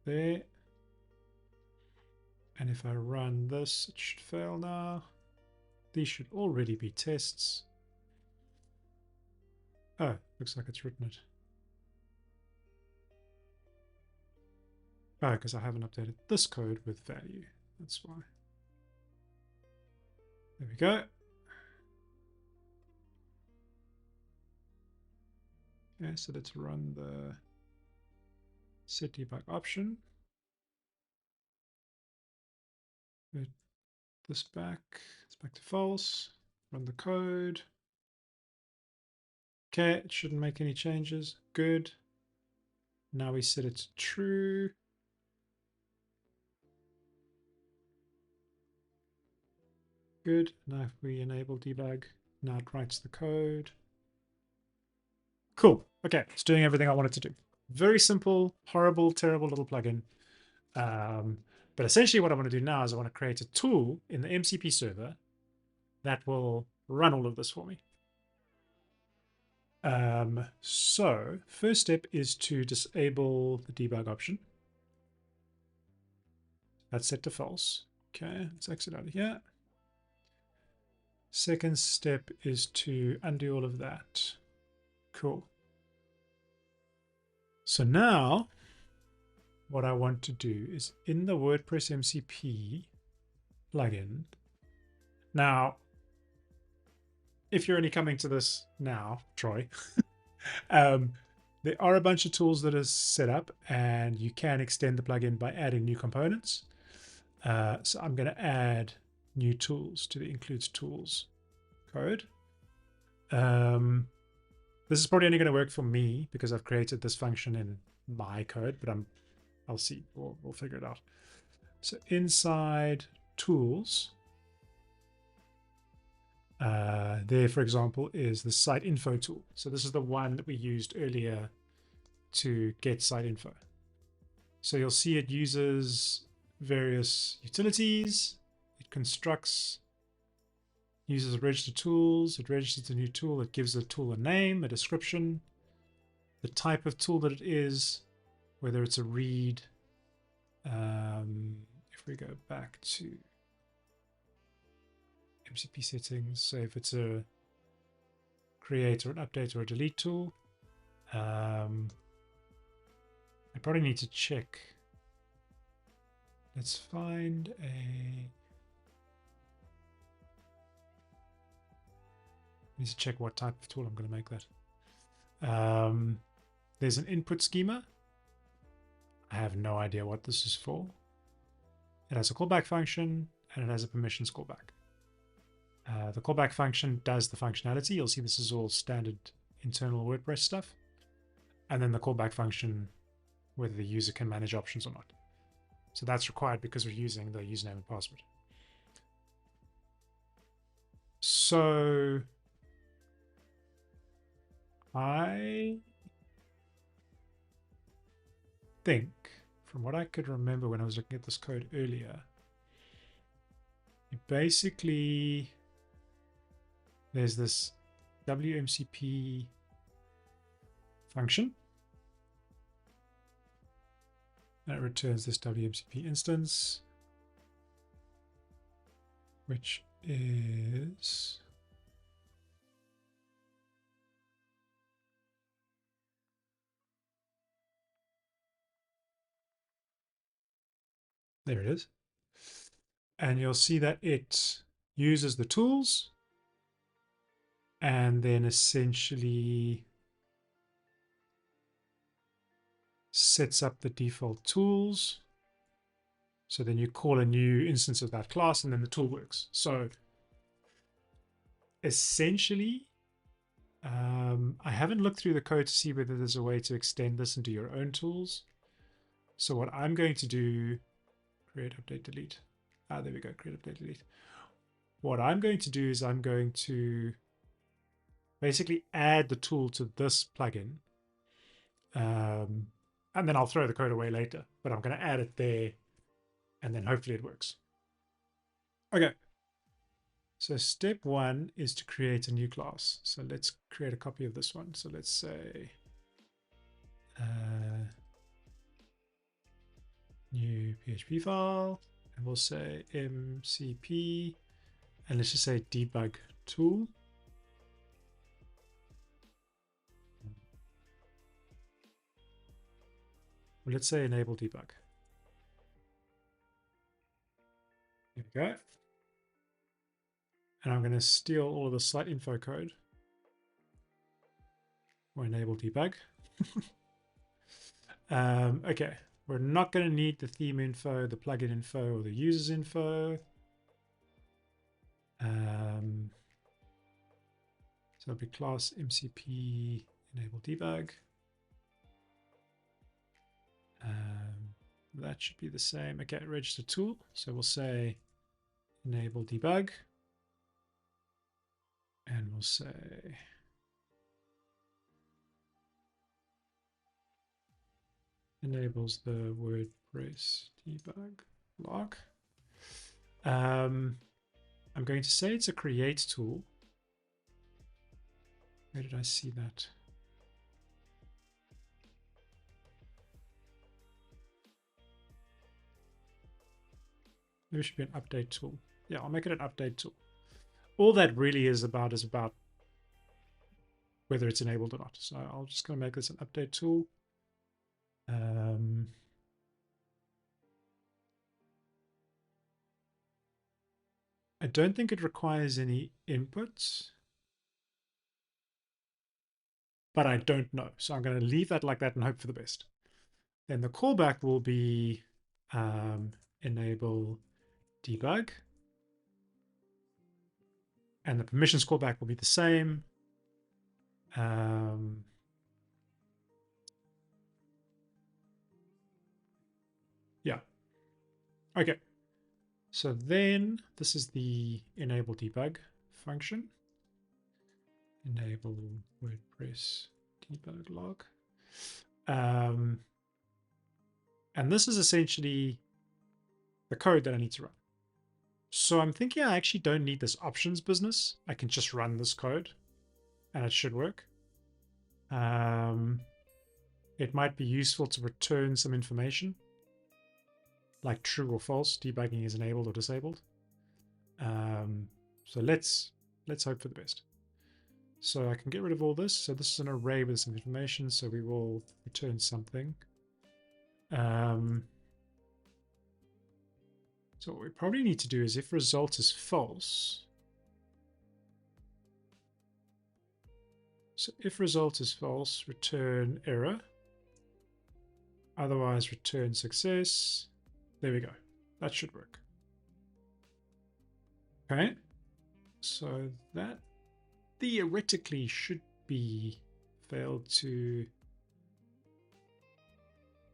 there, and if I run this, it should fail now. These should already be tests. Oh, looks like it's written it. Oh, because I haven't updated this code with value. That's why. There we go. Okay, so let's run the set debug option. Put this back. It's back to false. Run the code. Okay, it shouldn't make any changes. Good. Now we set it to true. Good. Now if we enable debug, now it writes the code. Cool. Okay, it's doing everything I wanted to do. Very simple, horrible, terrible little plugin. But essentially what I want to do now is I want to create a tool in the MCP server that will run all of this for me. So first step is to disable the debug option. That's set to false. Okay, let's exit out of here. Second step is to undo all of that. Cool. So now what I want to do is in the WordPress MCP plugin. Now, if you're only coming to this now, Troy, there are a bunch of tools that are set up and you can extend the plugin by adding new components. So I'm going to add new tools to the includes tools code. This is probably only going to work for me because I've created this function in my code, but I'll see. We'll figure it out. So inside tools, there, for example, is the site info tool. So this is the one that we used earlier to get site info. So you'll see it uses various utilities. It constructs, uses register tools. It registers a new tool. It gives the tool a name, a description, the type of tool that it is, whether it's a read. If we go back to MCP settings, so if it's a create or an update or a delete tool, probably need to check. Let's find a... Need to check what type of tool I'm going to make that. There's an input schema. I have no idea what this is for. It has a callback function and it has a permissions callback. The callback function does the functionality. You'll see this is all standard internal WordPress stuff. And then the callback function, whether the user can manage options or not. So that's required because we're using the username and password. So I think, from what I could remember when I was looking at this code earlier, basically there's this WMCP function that returns this WMCP instance, which is there it is. And you'll see that it uses the tools and then essentially sets up the default tools. So then you call a new instance of that class and then the tool works. So essentially, I haven't looked through the code to see whether there's a way to extend this into your own tools. So what I'm going to do, create, update, delete. There we go, create, update, delete. What I'm going to do is I'm going to basically add the tool to this plugin. And then I'll throw the code away later, but I'm going to add it there and then hopefully it works. Okay. So step one is to create a new class. So let's create a copy of this one. So let's say new PHP file, and we'll say MCP, and let's just say debug tool. Well, let's say enable debug. There we go. And I'm going to steal all of the site info code or enable debug. Okay, we're not going to need the theme info, the plugin info, or the users info. So it'll be class MCP enable debug. That should be the same. Okay, register tool. So we'll say enable debug. And we'll say enables the WordPress debug log. I'm going to say it's a create tool. Where did I see that? Maybe it should be an update tool. Yeah, I'll make it an update tool. All that really is about whether it's enabled or not. So I'll just going to make this an update tool. I don't think it requires any inputs, but I don't know. So I'm going to leave that like that and hope for the best. Then the callback will be enable debug. And the permissions callback will be the same. Yeah. Okay. So then this is the enable debug function. Enable WordPress debug log. And this is essentially the code that I need to run. So I'm thinking I actually don't need this options business. I can just run this code and it should work. It might be useful to return some information like true or false, debugging is enabled or disabled. So let's hope for the best. So I can get rid of all this. So this is an array with some information. So we will return something. So what we probably need to do is if result is false, so if result is false, return error. Otherwise, return success. There we go. That should work. Okay. So that theoretically should be failed to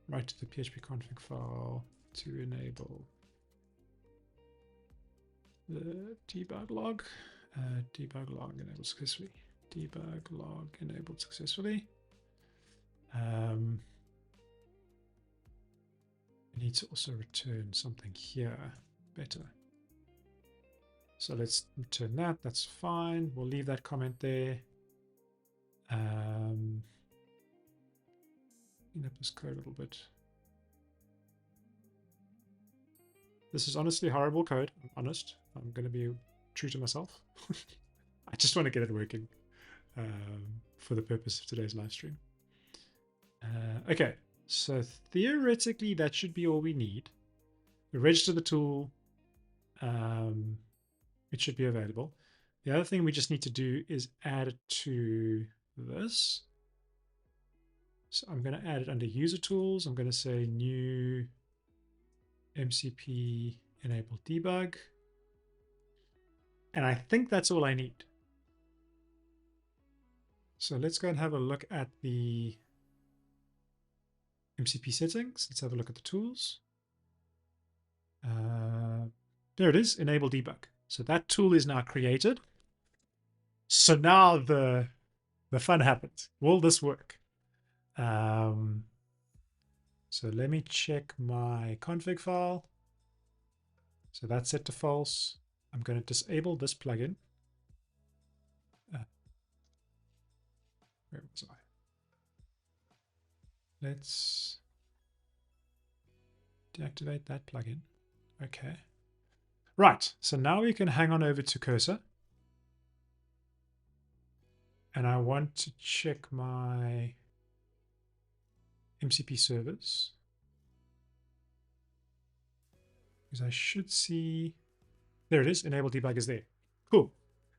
write to the PHP config file to enable the debug log. Debug log enabled successfully. Debug log enabled successfully. We need to also return something here better. So let's return that. That's fine. We'll leave that comment there. Clean up this code a little bit. This is honestly horrible code. I'm honest. I'm going to be true to myself. I just want to get it working for the purpose of today's live stream. Okay, so theoretically that should be all we need. We register the tool. It should be available. The other thing we just need to do is add it to this. So I'm going to add it under user tools. I'm going to say new MCP enable debug. And I think that's all I need. So let's go and have a look at the MCP settings. Let's have a look at the tools. There it is, enable debug. So that tool is now created. So now the fun happens. Will this work? So let me check my config file. So that's set to false. I'm going to disable this plugin. Where was I? Let's deactivate that plugin. Okay. Right. So now we can hang on over to Cursor. And I want to check my MCP servers. Because I should see, there it is, enable debug is there. Cool.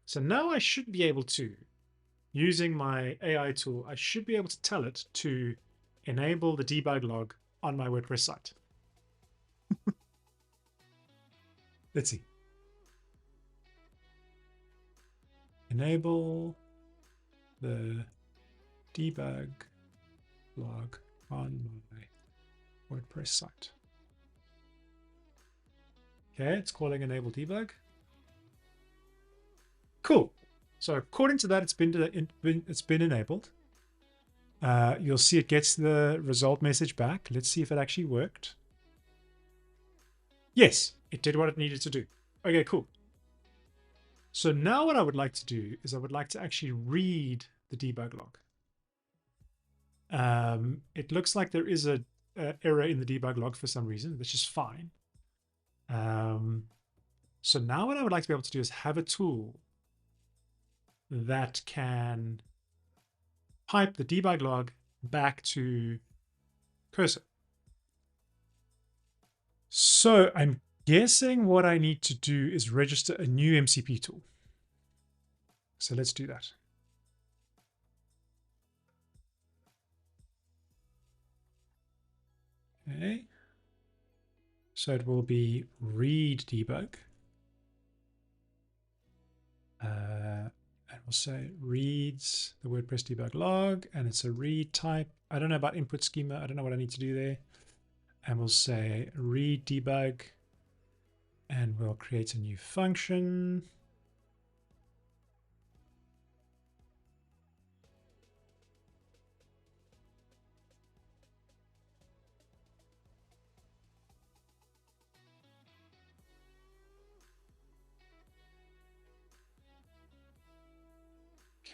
So now I should be able to, using my AI tool, I should be able to tell it to enable the debug log on my WordPress site. Let's see. Enable the debug log on my WordPress site. Okay, it's calling enable debug. Cool. So according to that, it's been enabled. You'll see it gets the result message back. Let's see if it actually worked. Yes, it did what it needed to do. Okay, cool. So now what I would like to do is I would like to actually read the debug log. It looks like there is a error in the debug log for some reason, which is fine. So now what I would like to be able to do is have a tool that can pipe the debug log back to Cursor. So I'm guessing what I need to do is register a new MCP tool. So let's do that. Okay. So it will be read debug. And we'll say reads the WordPress debug log, and it's a read type. I don't know about input schema. I don't know what I need to do there. And we'll say read debug, and we'll create a new function.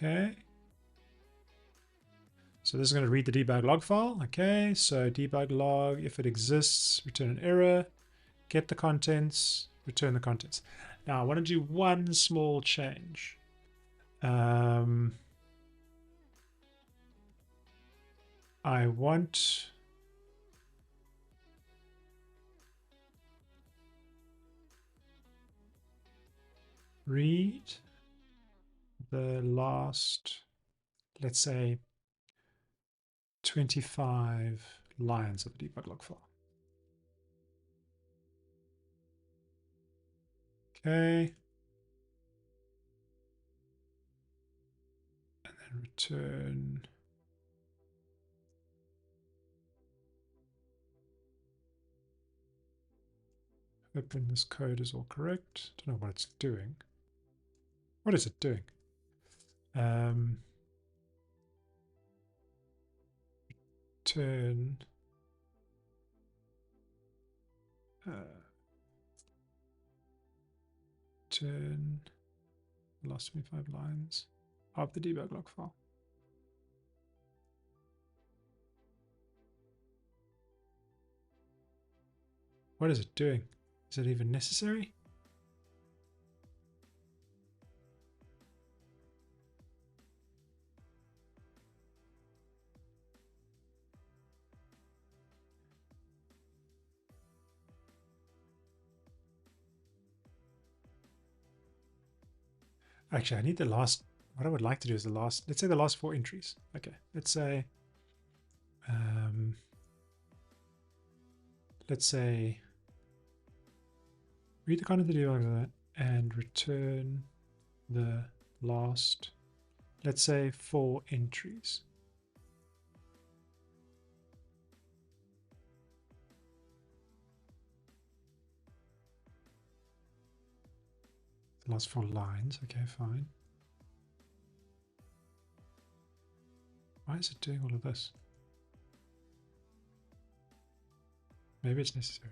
Okay. So this is going to read the debug log file. Okay, so debug log, if it exists, return an error, get the contents, return the contents. Now I want to do one small change. I want read the last, let's say, 25 lines of the debug log file. Okay. And then return. Hoping this code is all correct. Don't know what it's doing. What is it doing? Turn. Turn the last 25 lines of the debug log file. What is it doing? Is it even necessary? Actually, I need the last, what I would like to do is the last, let's say the last 4 entries. Okay, let's say read the content of the debug and return the last, let's say 4 entries. The last 4 lines. Okay, fine. Why is it doing all of this? Maybe it's necessary.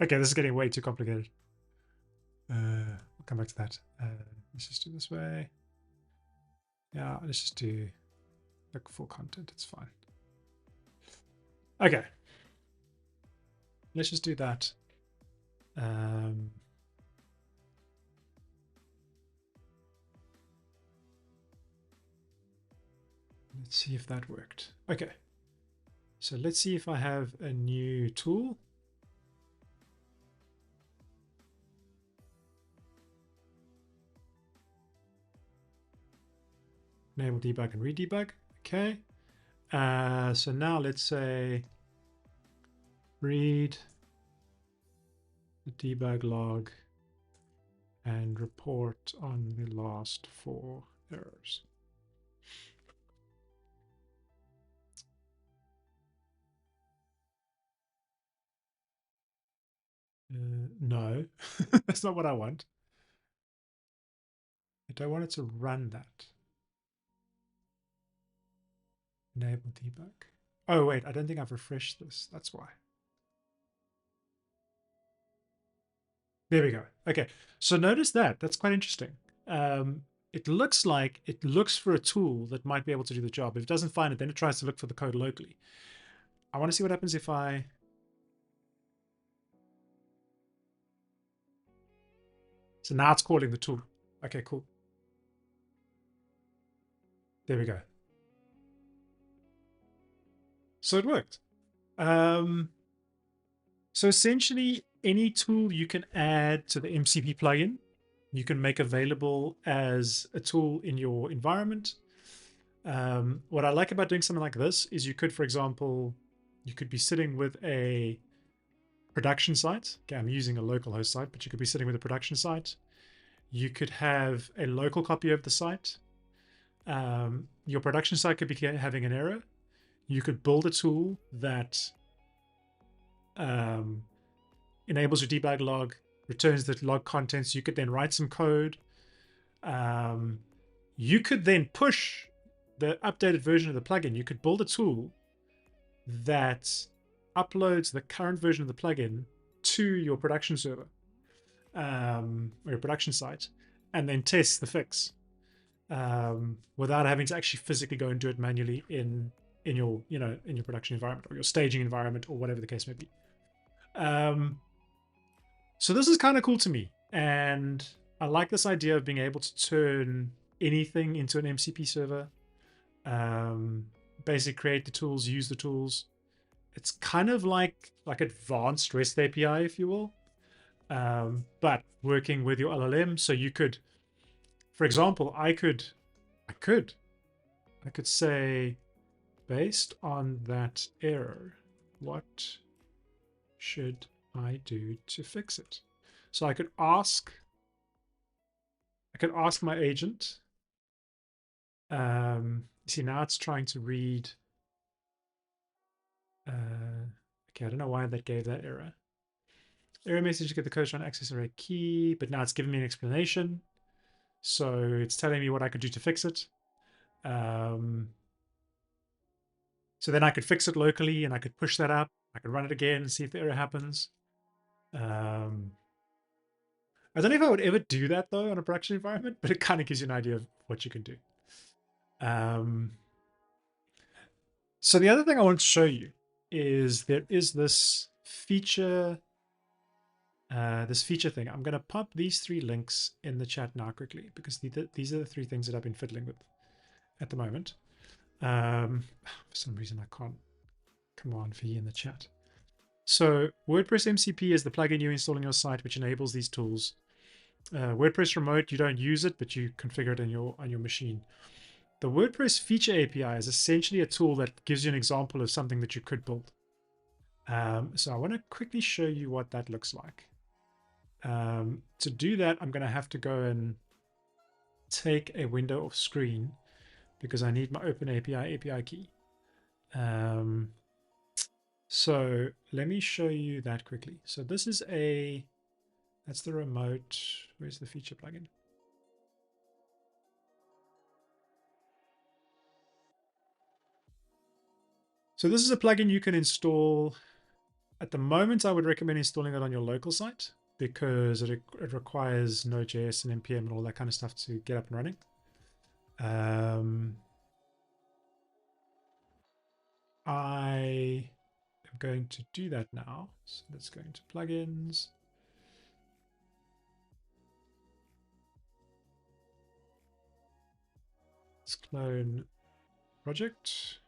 Okay, this is getting way too complicated. We'll come back to that. Let's just do this way. Yeah, let's just do like full content. It's fine. Okay. Let's just do that. Let's see if that worked. Okay. So let's see if I have a new tool. Enable debug and redebug. Okay. So now let's say read the debug log and report on the last 4 errors. No, that's not what I want. I don't want it to run that. Enable debug. Oh, wait, I don't think I've refreshed this. That's why. There we go. Okay, so notice that. That's quite interesting. It looks like it looks for a tool that might be able to do the job. If it doesn't find it, then it tries to look for the code locally. I want to see what happens if I... So now it's calling the tool. Okay, cool. There we go. So it worked. So essentially, any tool you can add to the MCP plugin, you can make available as a tool in your environment. What I like about doing something like this is you could, for example, you could be sitting with a production site. Okay, I'm using a local host site, but you could be sitting with a production site. You could have a local copy of the site. Your production site could be having an error. You could build a tool that enables your debug log, returns the log contents. You could then write some code. You could then push the updated version of the plugin. You could build a tool that uploads the current version of the plugin to your production server or your production site, and then test the fix without having to actually physically go and do it manually in your in your production environment or your staging environment or whatever the case may be. So this is kind of cool to me, and I like this idea of being able to turn anything into an MCP server. basically create the tools, use the tools. It's kind of like advanced REST API, if you will, but working with your LLM. So you could, for example, I could say, based on that error, what should I do to fix it? So I could ask my agent. See, now it's trying to read. Okay, I don't know why that gave that error. Error message to get the code trying to access array key, but now it's giving me an explanation. So it's telling me what I could do to fix it. So then I could fix it locally and I could push that up. I could run it again and see if the error happens. I don't know if I would ever do that though on a production environment, but it kind of gives you an idea of what you can do. So the other thing I want to show you is there is this feature thing. I'm going to pop these 3 links in the chat now quickly because these are the 3 things that I've been fiddling with at the moment. For some reason I can't command V in the chat. So WordPress MCP is the plugin you install on your site which enables these tools. WordPress Remote, you don't use it, but you configure it on your machine. The WordPress Feature API is essentially a tool that gives you an example of something that you could build. So I want to quickly show you what that looks like. To do that, I'm going to have to go and take a window off screen because I need my Open API key. So let me show you that quickly. So this is that's the remote. Where's the feature plugin? So this is a plugin you can install. At the moment, I would recommend installing it on your local site because it requires Node.js and NPM and all that kind of stuff to get up and running. I am going to do that now. So let's go into plugins. Let's clone project.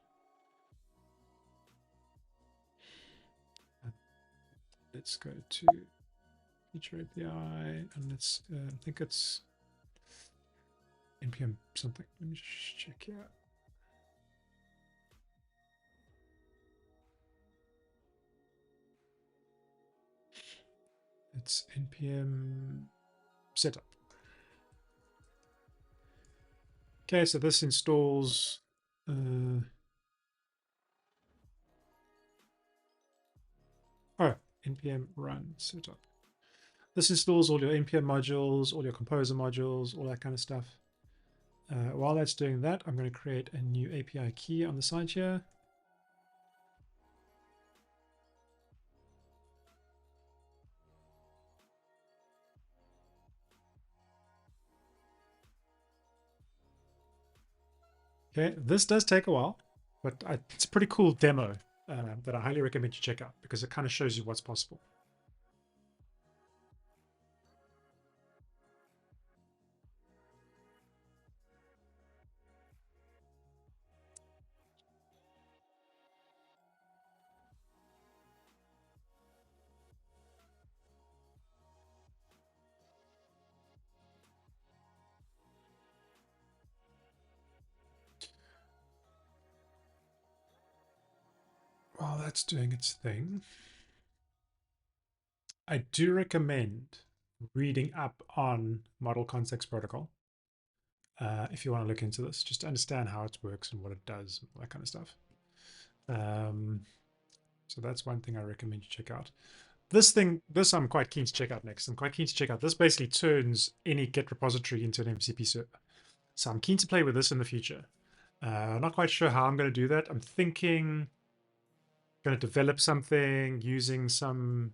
Let's go to feature API and let's, I think it's NPM something. Let me just check here. It's NPM setup. Okay, so this installs npm run setup. This installs all your npm modules, all your composer modules, all that kind of stuff. While that's doing that, I'm going to create a new API key on the side here. Okay, this does take a while, but it's a pretty cool demo that I highly recommend you check out because it kind of shows you what's possible. While that's doing its thing, I do recommend reading up on Model Context Protocol if you want to look into this, just to understand how it works and what it does, all that kind of stuff. So that's one thing I recommend you check out. This I'm quite keen to check out next. I'm quite keen to check out. This basically turns any Git repository into an MCP server. So I'm keen to play with this in the future. I'm not quite sure how I'm going to do that. I'm thinking going to develop something using some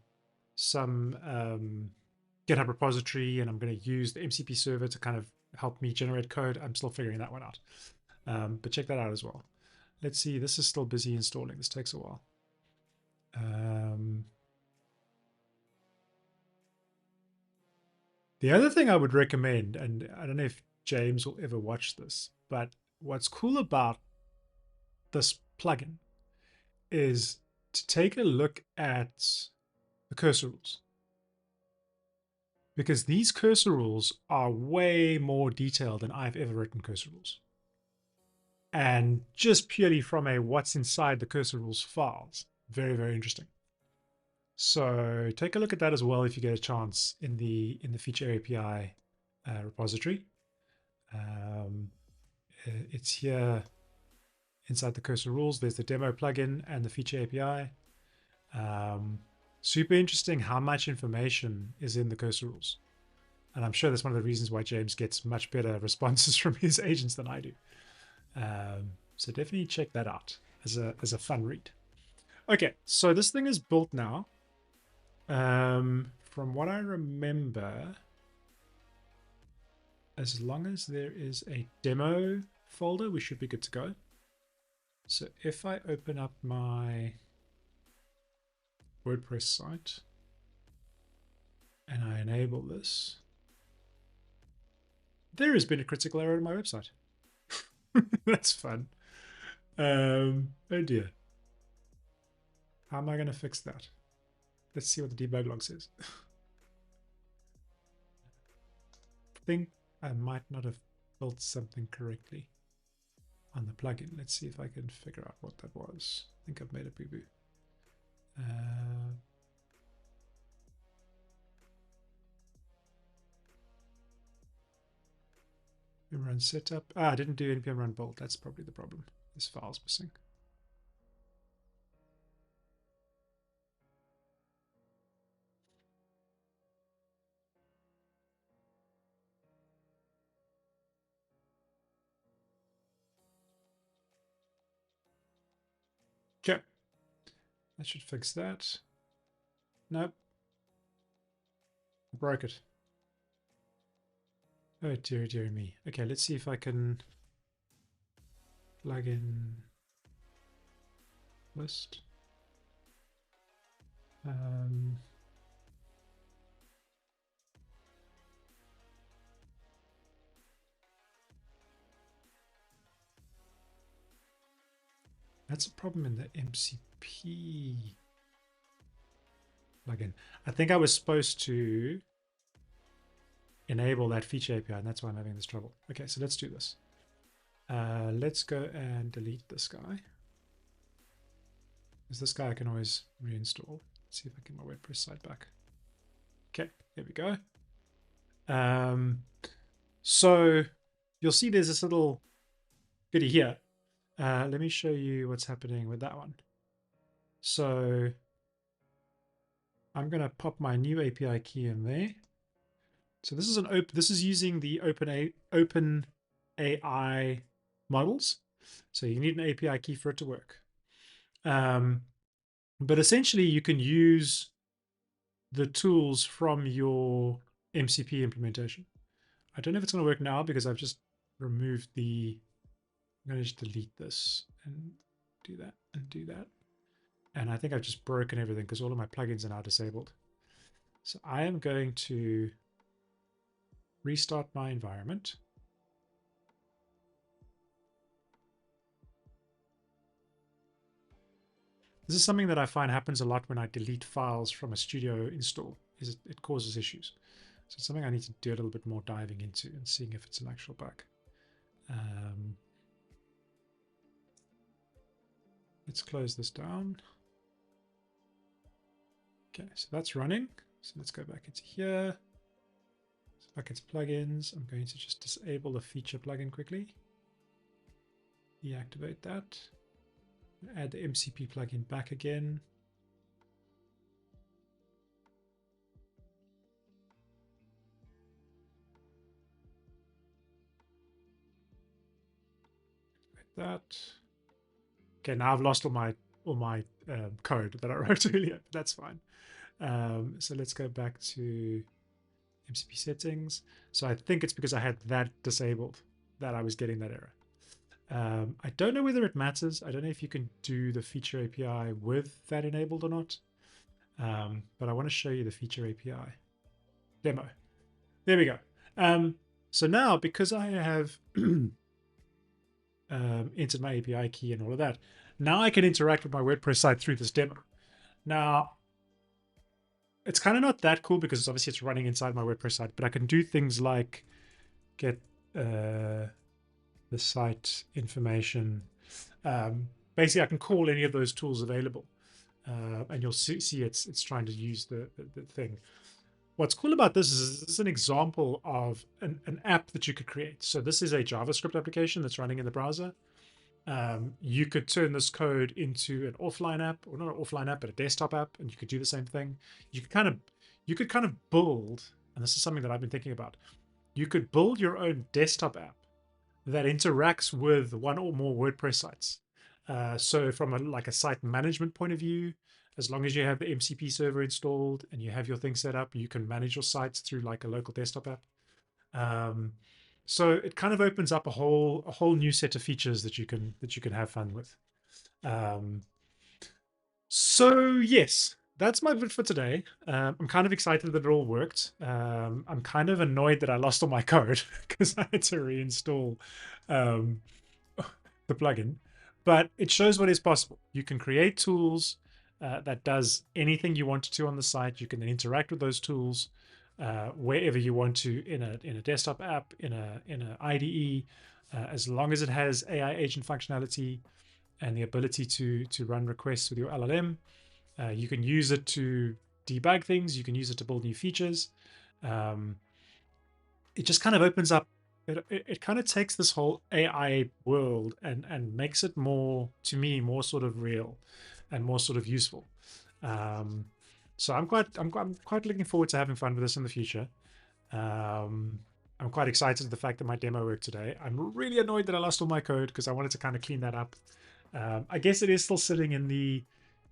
GitHub repository, and I'm going to use the MCP server to kind of help me generate code. I'm still figuring that one out. But check that out as well. Let's see. This is still busy installing. This takes a while. The other thing I would recommend, and I don't know if James will ever watch this, but what's cool about this plugin is to take a look at the cursor rules, because these cursor rules are way more detailed than I've ever written cursor rules. And just purely from a what's inside the cursor rules files, very, very interesting. So take a look at that as well if you get a chance in the feature API repository. It's here inside the cursor rules. There's the demo plugin and the feature API. Super interesting how much information is in the cursor rules. And I'm sure that's one of the reasons why James gets much better responses from his agents than I do. So definitely check that out as a fun read. Okay, so this thing is built now. From what I remember, as long as there is a demo folder, we should be good to go. So if I open up my WordPress site and I enable this, there has been a critical error on my website. That's fun. Oh dear. How am I going to fix that? Let's see what the debug log says. I think I might not have built something correctly on the plugin. Let's see if I can figure out what that was. I think I've made a boo-boo. npm run setup. I didn't do npm run build. That's probably the problem. This file's missing. Okay. That should fix that. Nope. I broke it. Oh dear, dear me. Okay, let's see if I can plug in list. That's a problem in the MCP plugin. I think I was supposed to enable that feature API, and that's why I'm having this trouble. Okay, so let's do this. Let's go and delete this guy. Because this guy I can always reinstall. Let's see if I get my WordPress site back. Okay, there we go. So you'll see there's this little goodie here. Let me show you what's happening with that one. So I'm going to pop my new API key in there. So this is this is using the open AI models. So you need an API key for it to work. But essentially you can use the tools from your MCP implementation. I don't know if it's going to work now because I've just removed the, I'm going to just delete this and do that and do that. And I think I've just broken everything because all of my plugins are now disabled. So I am going to restart my environment. This is something that I find happens a lot when I delete files from a studio install, is it causes issues. So it's something I need to do a little bit more diving into and seeing if it's an actual bug. Let's close this down. Okay, so that's running. So let's go back into here. So back into plugins. I'm going to just disable the feature plugin quickly. Deactivate that. Add the MCP plugin back again. Like that. Okay, now I've lost all my code that I wrote earlier. But that's fine. So let's go back to MCP settings. So I think it's because I had that disabled that I was getting that error. I don't know whether it matters. I don't know if you can do the feature API with that enabled or not. But I want to show you the feature API demo. There we go. So now, because I have entered my API key and all of that. Now I can interact with my WordPress site through this demo. Now, it's kind of not that cool because obviously it's running inside my WordPress site, but I can do things like get the site information. Basically, I can call any of those tools available, and you'll see it's trying to use the thing. What's cool about this is this is an example of an app that you could create. So this is a JavaScript application that's running in the browser. You could turn this code into an offline app, or not an offline app, but a desktop app, and you could do the same thing. You could kind of build, and this is something that I've been thinking about. You could build your own desktop app that interacts with one or more WordPress sites. So from like a site management point of view, as long as you have the MCP server installed and you have your thing set up, you can manage your sites through like a local desktop app. So it kind of opens up a whole new set of features that you can have fun with. So yes, that's my bit for today. I'm kind of excited that it all worked. I'm kind of annoyed that I lost all my code because I had to reinstall um, the plugin, but it shows what is possible. You can create tools that does anything you want to on the site. You can then interact with those tools wherever you want to in a desktop app, in a IDE, as long as it has AI agent functionality and the ability to run requests with your LLM. You can use it to debug things. You can use it to build new features. Um, it just kind of opens up. It kind of takes this whole AI world and makes it more, to me, more sort of real and more sort of useful. So I'm quite looking forward to having fun with this in the future. I'm quite excited at the fact that my demo worked today. I'm really annoyed that I lost all my code because I wanted to kind of clean that up. I guess it is still sitting in the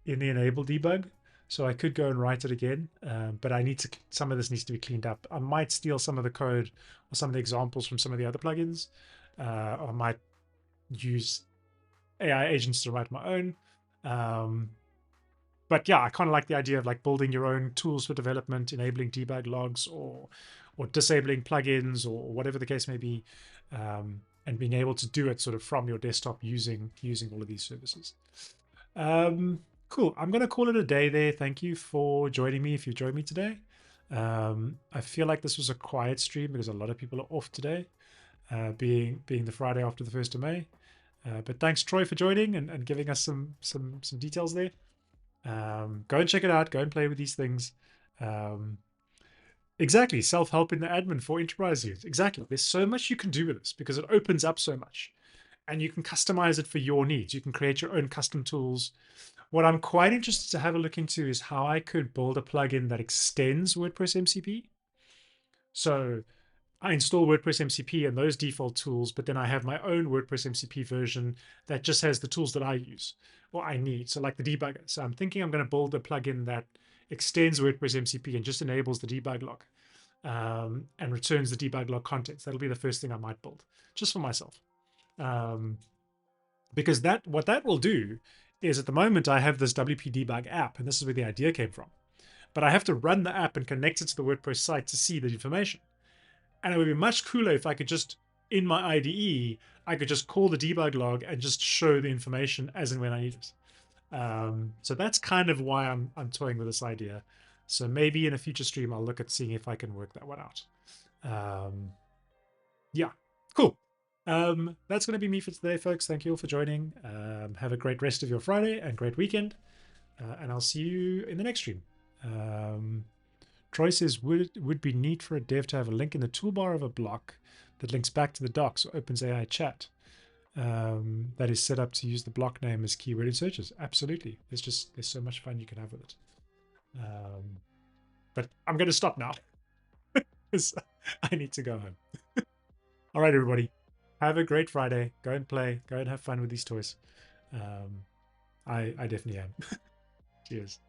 enable debug, so I could go and write it again. But I need to. Some of this needs to be cleaned up. I might steal some of the code or some of the examples from some of the other plugins. Or I might use AI agents to write my own. But yeah, I kind of like the idea of like building your own tools for development, enabling debug logs, or disabling plugins, or whatever the case may be, and being able to do it sort of from your desktop using all of these services. Cool. I'm going to call it a day there. Thank you for joining me if you joined me today. I feel like this was a quiet stream because a lot of people are off today, being the Friday after the 1st of May. But thanks, Troy, for joining and giving us some details there. Go and check it out. Go and play with these things. Exactly. Self-help in the admin for enterprise use. Exactly. There's so much you can do with this because it opens up so much. And you can customize it for your needs. You can create your own custom tools. What I'm quite interested to have a look into is how I could build a plugin that extends WordPress MCP. So I install WordPress MCP and those default tools, but then I have my own WordPress MCP version that just has the tools that I use or I need. So like the debugger. So I'm thinking I'm going to build a plugin that extends WordPress MCP and just enables the debug log and returns the debug log contents. That'll be the first thing I might build just for myself. Because what that will do is at the moment I have this WP debug app, and this is where the idea came from. But I have to run the app and connect it to the WordPress site to see the information. And it would be much cooler if I could just, in my IDE, I could just call the debug log and just show the information as and when I need it. So that's kind of why I'm toying with this idea. So maybe in a future stream, I'll look at seeing if I can work that one out. Yeah, cool. That's going to be me for today, folks. Thank you all for joining. Have a great rest of your Friday and great weekend. And I'll see you in the next stream. Troy says, would be neat for a dev to have a link in the toolbar of a block that links back to the docs or opens AI chat that is set up to use the block name as keyword in searches. Absolutely. There's so much fun you can have with it. But I'm going to stop now because I need to go home. All right, everybody. Have a great Friday. Go and play. Go and have fun with these toys. I definitely am. Cheers.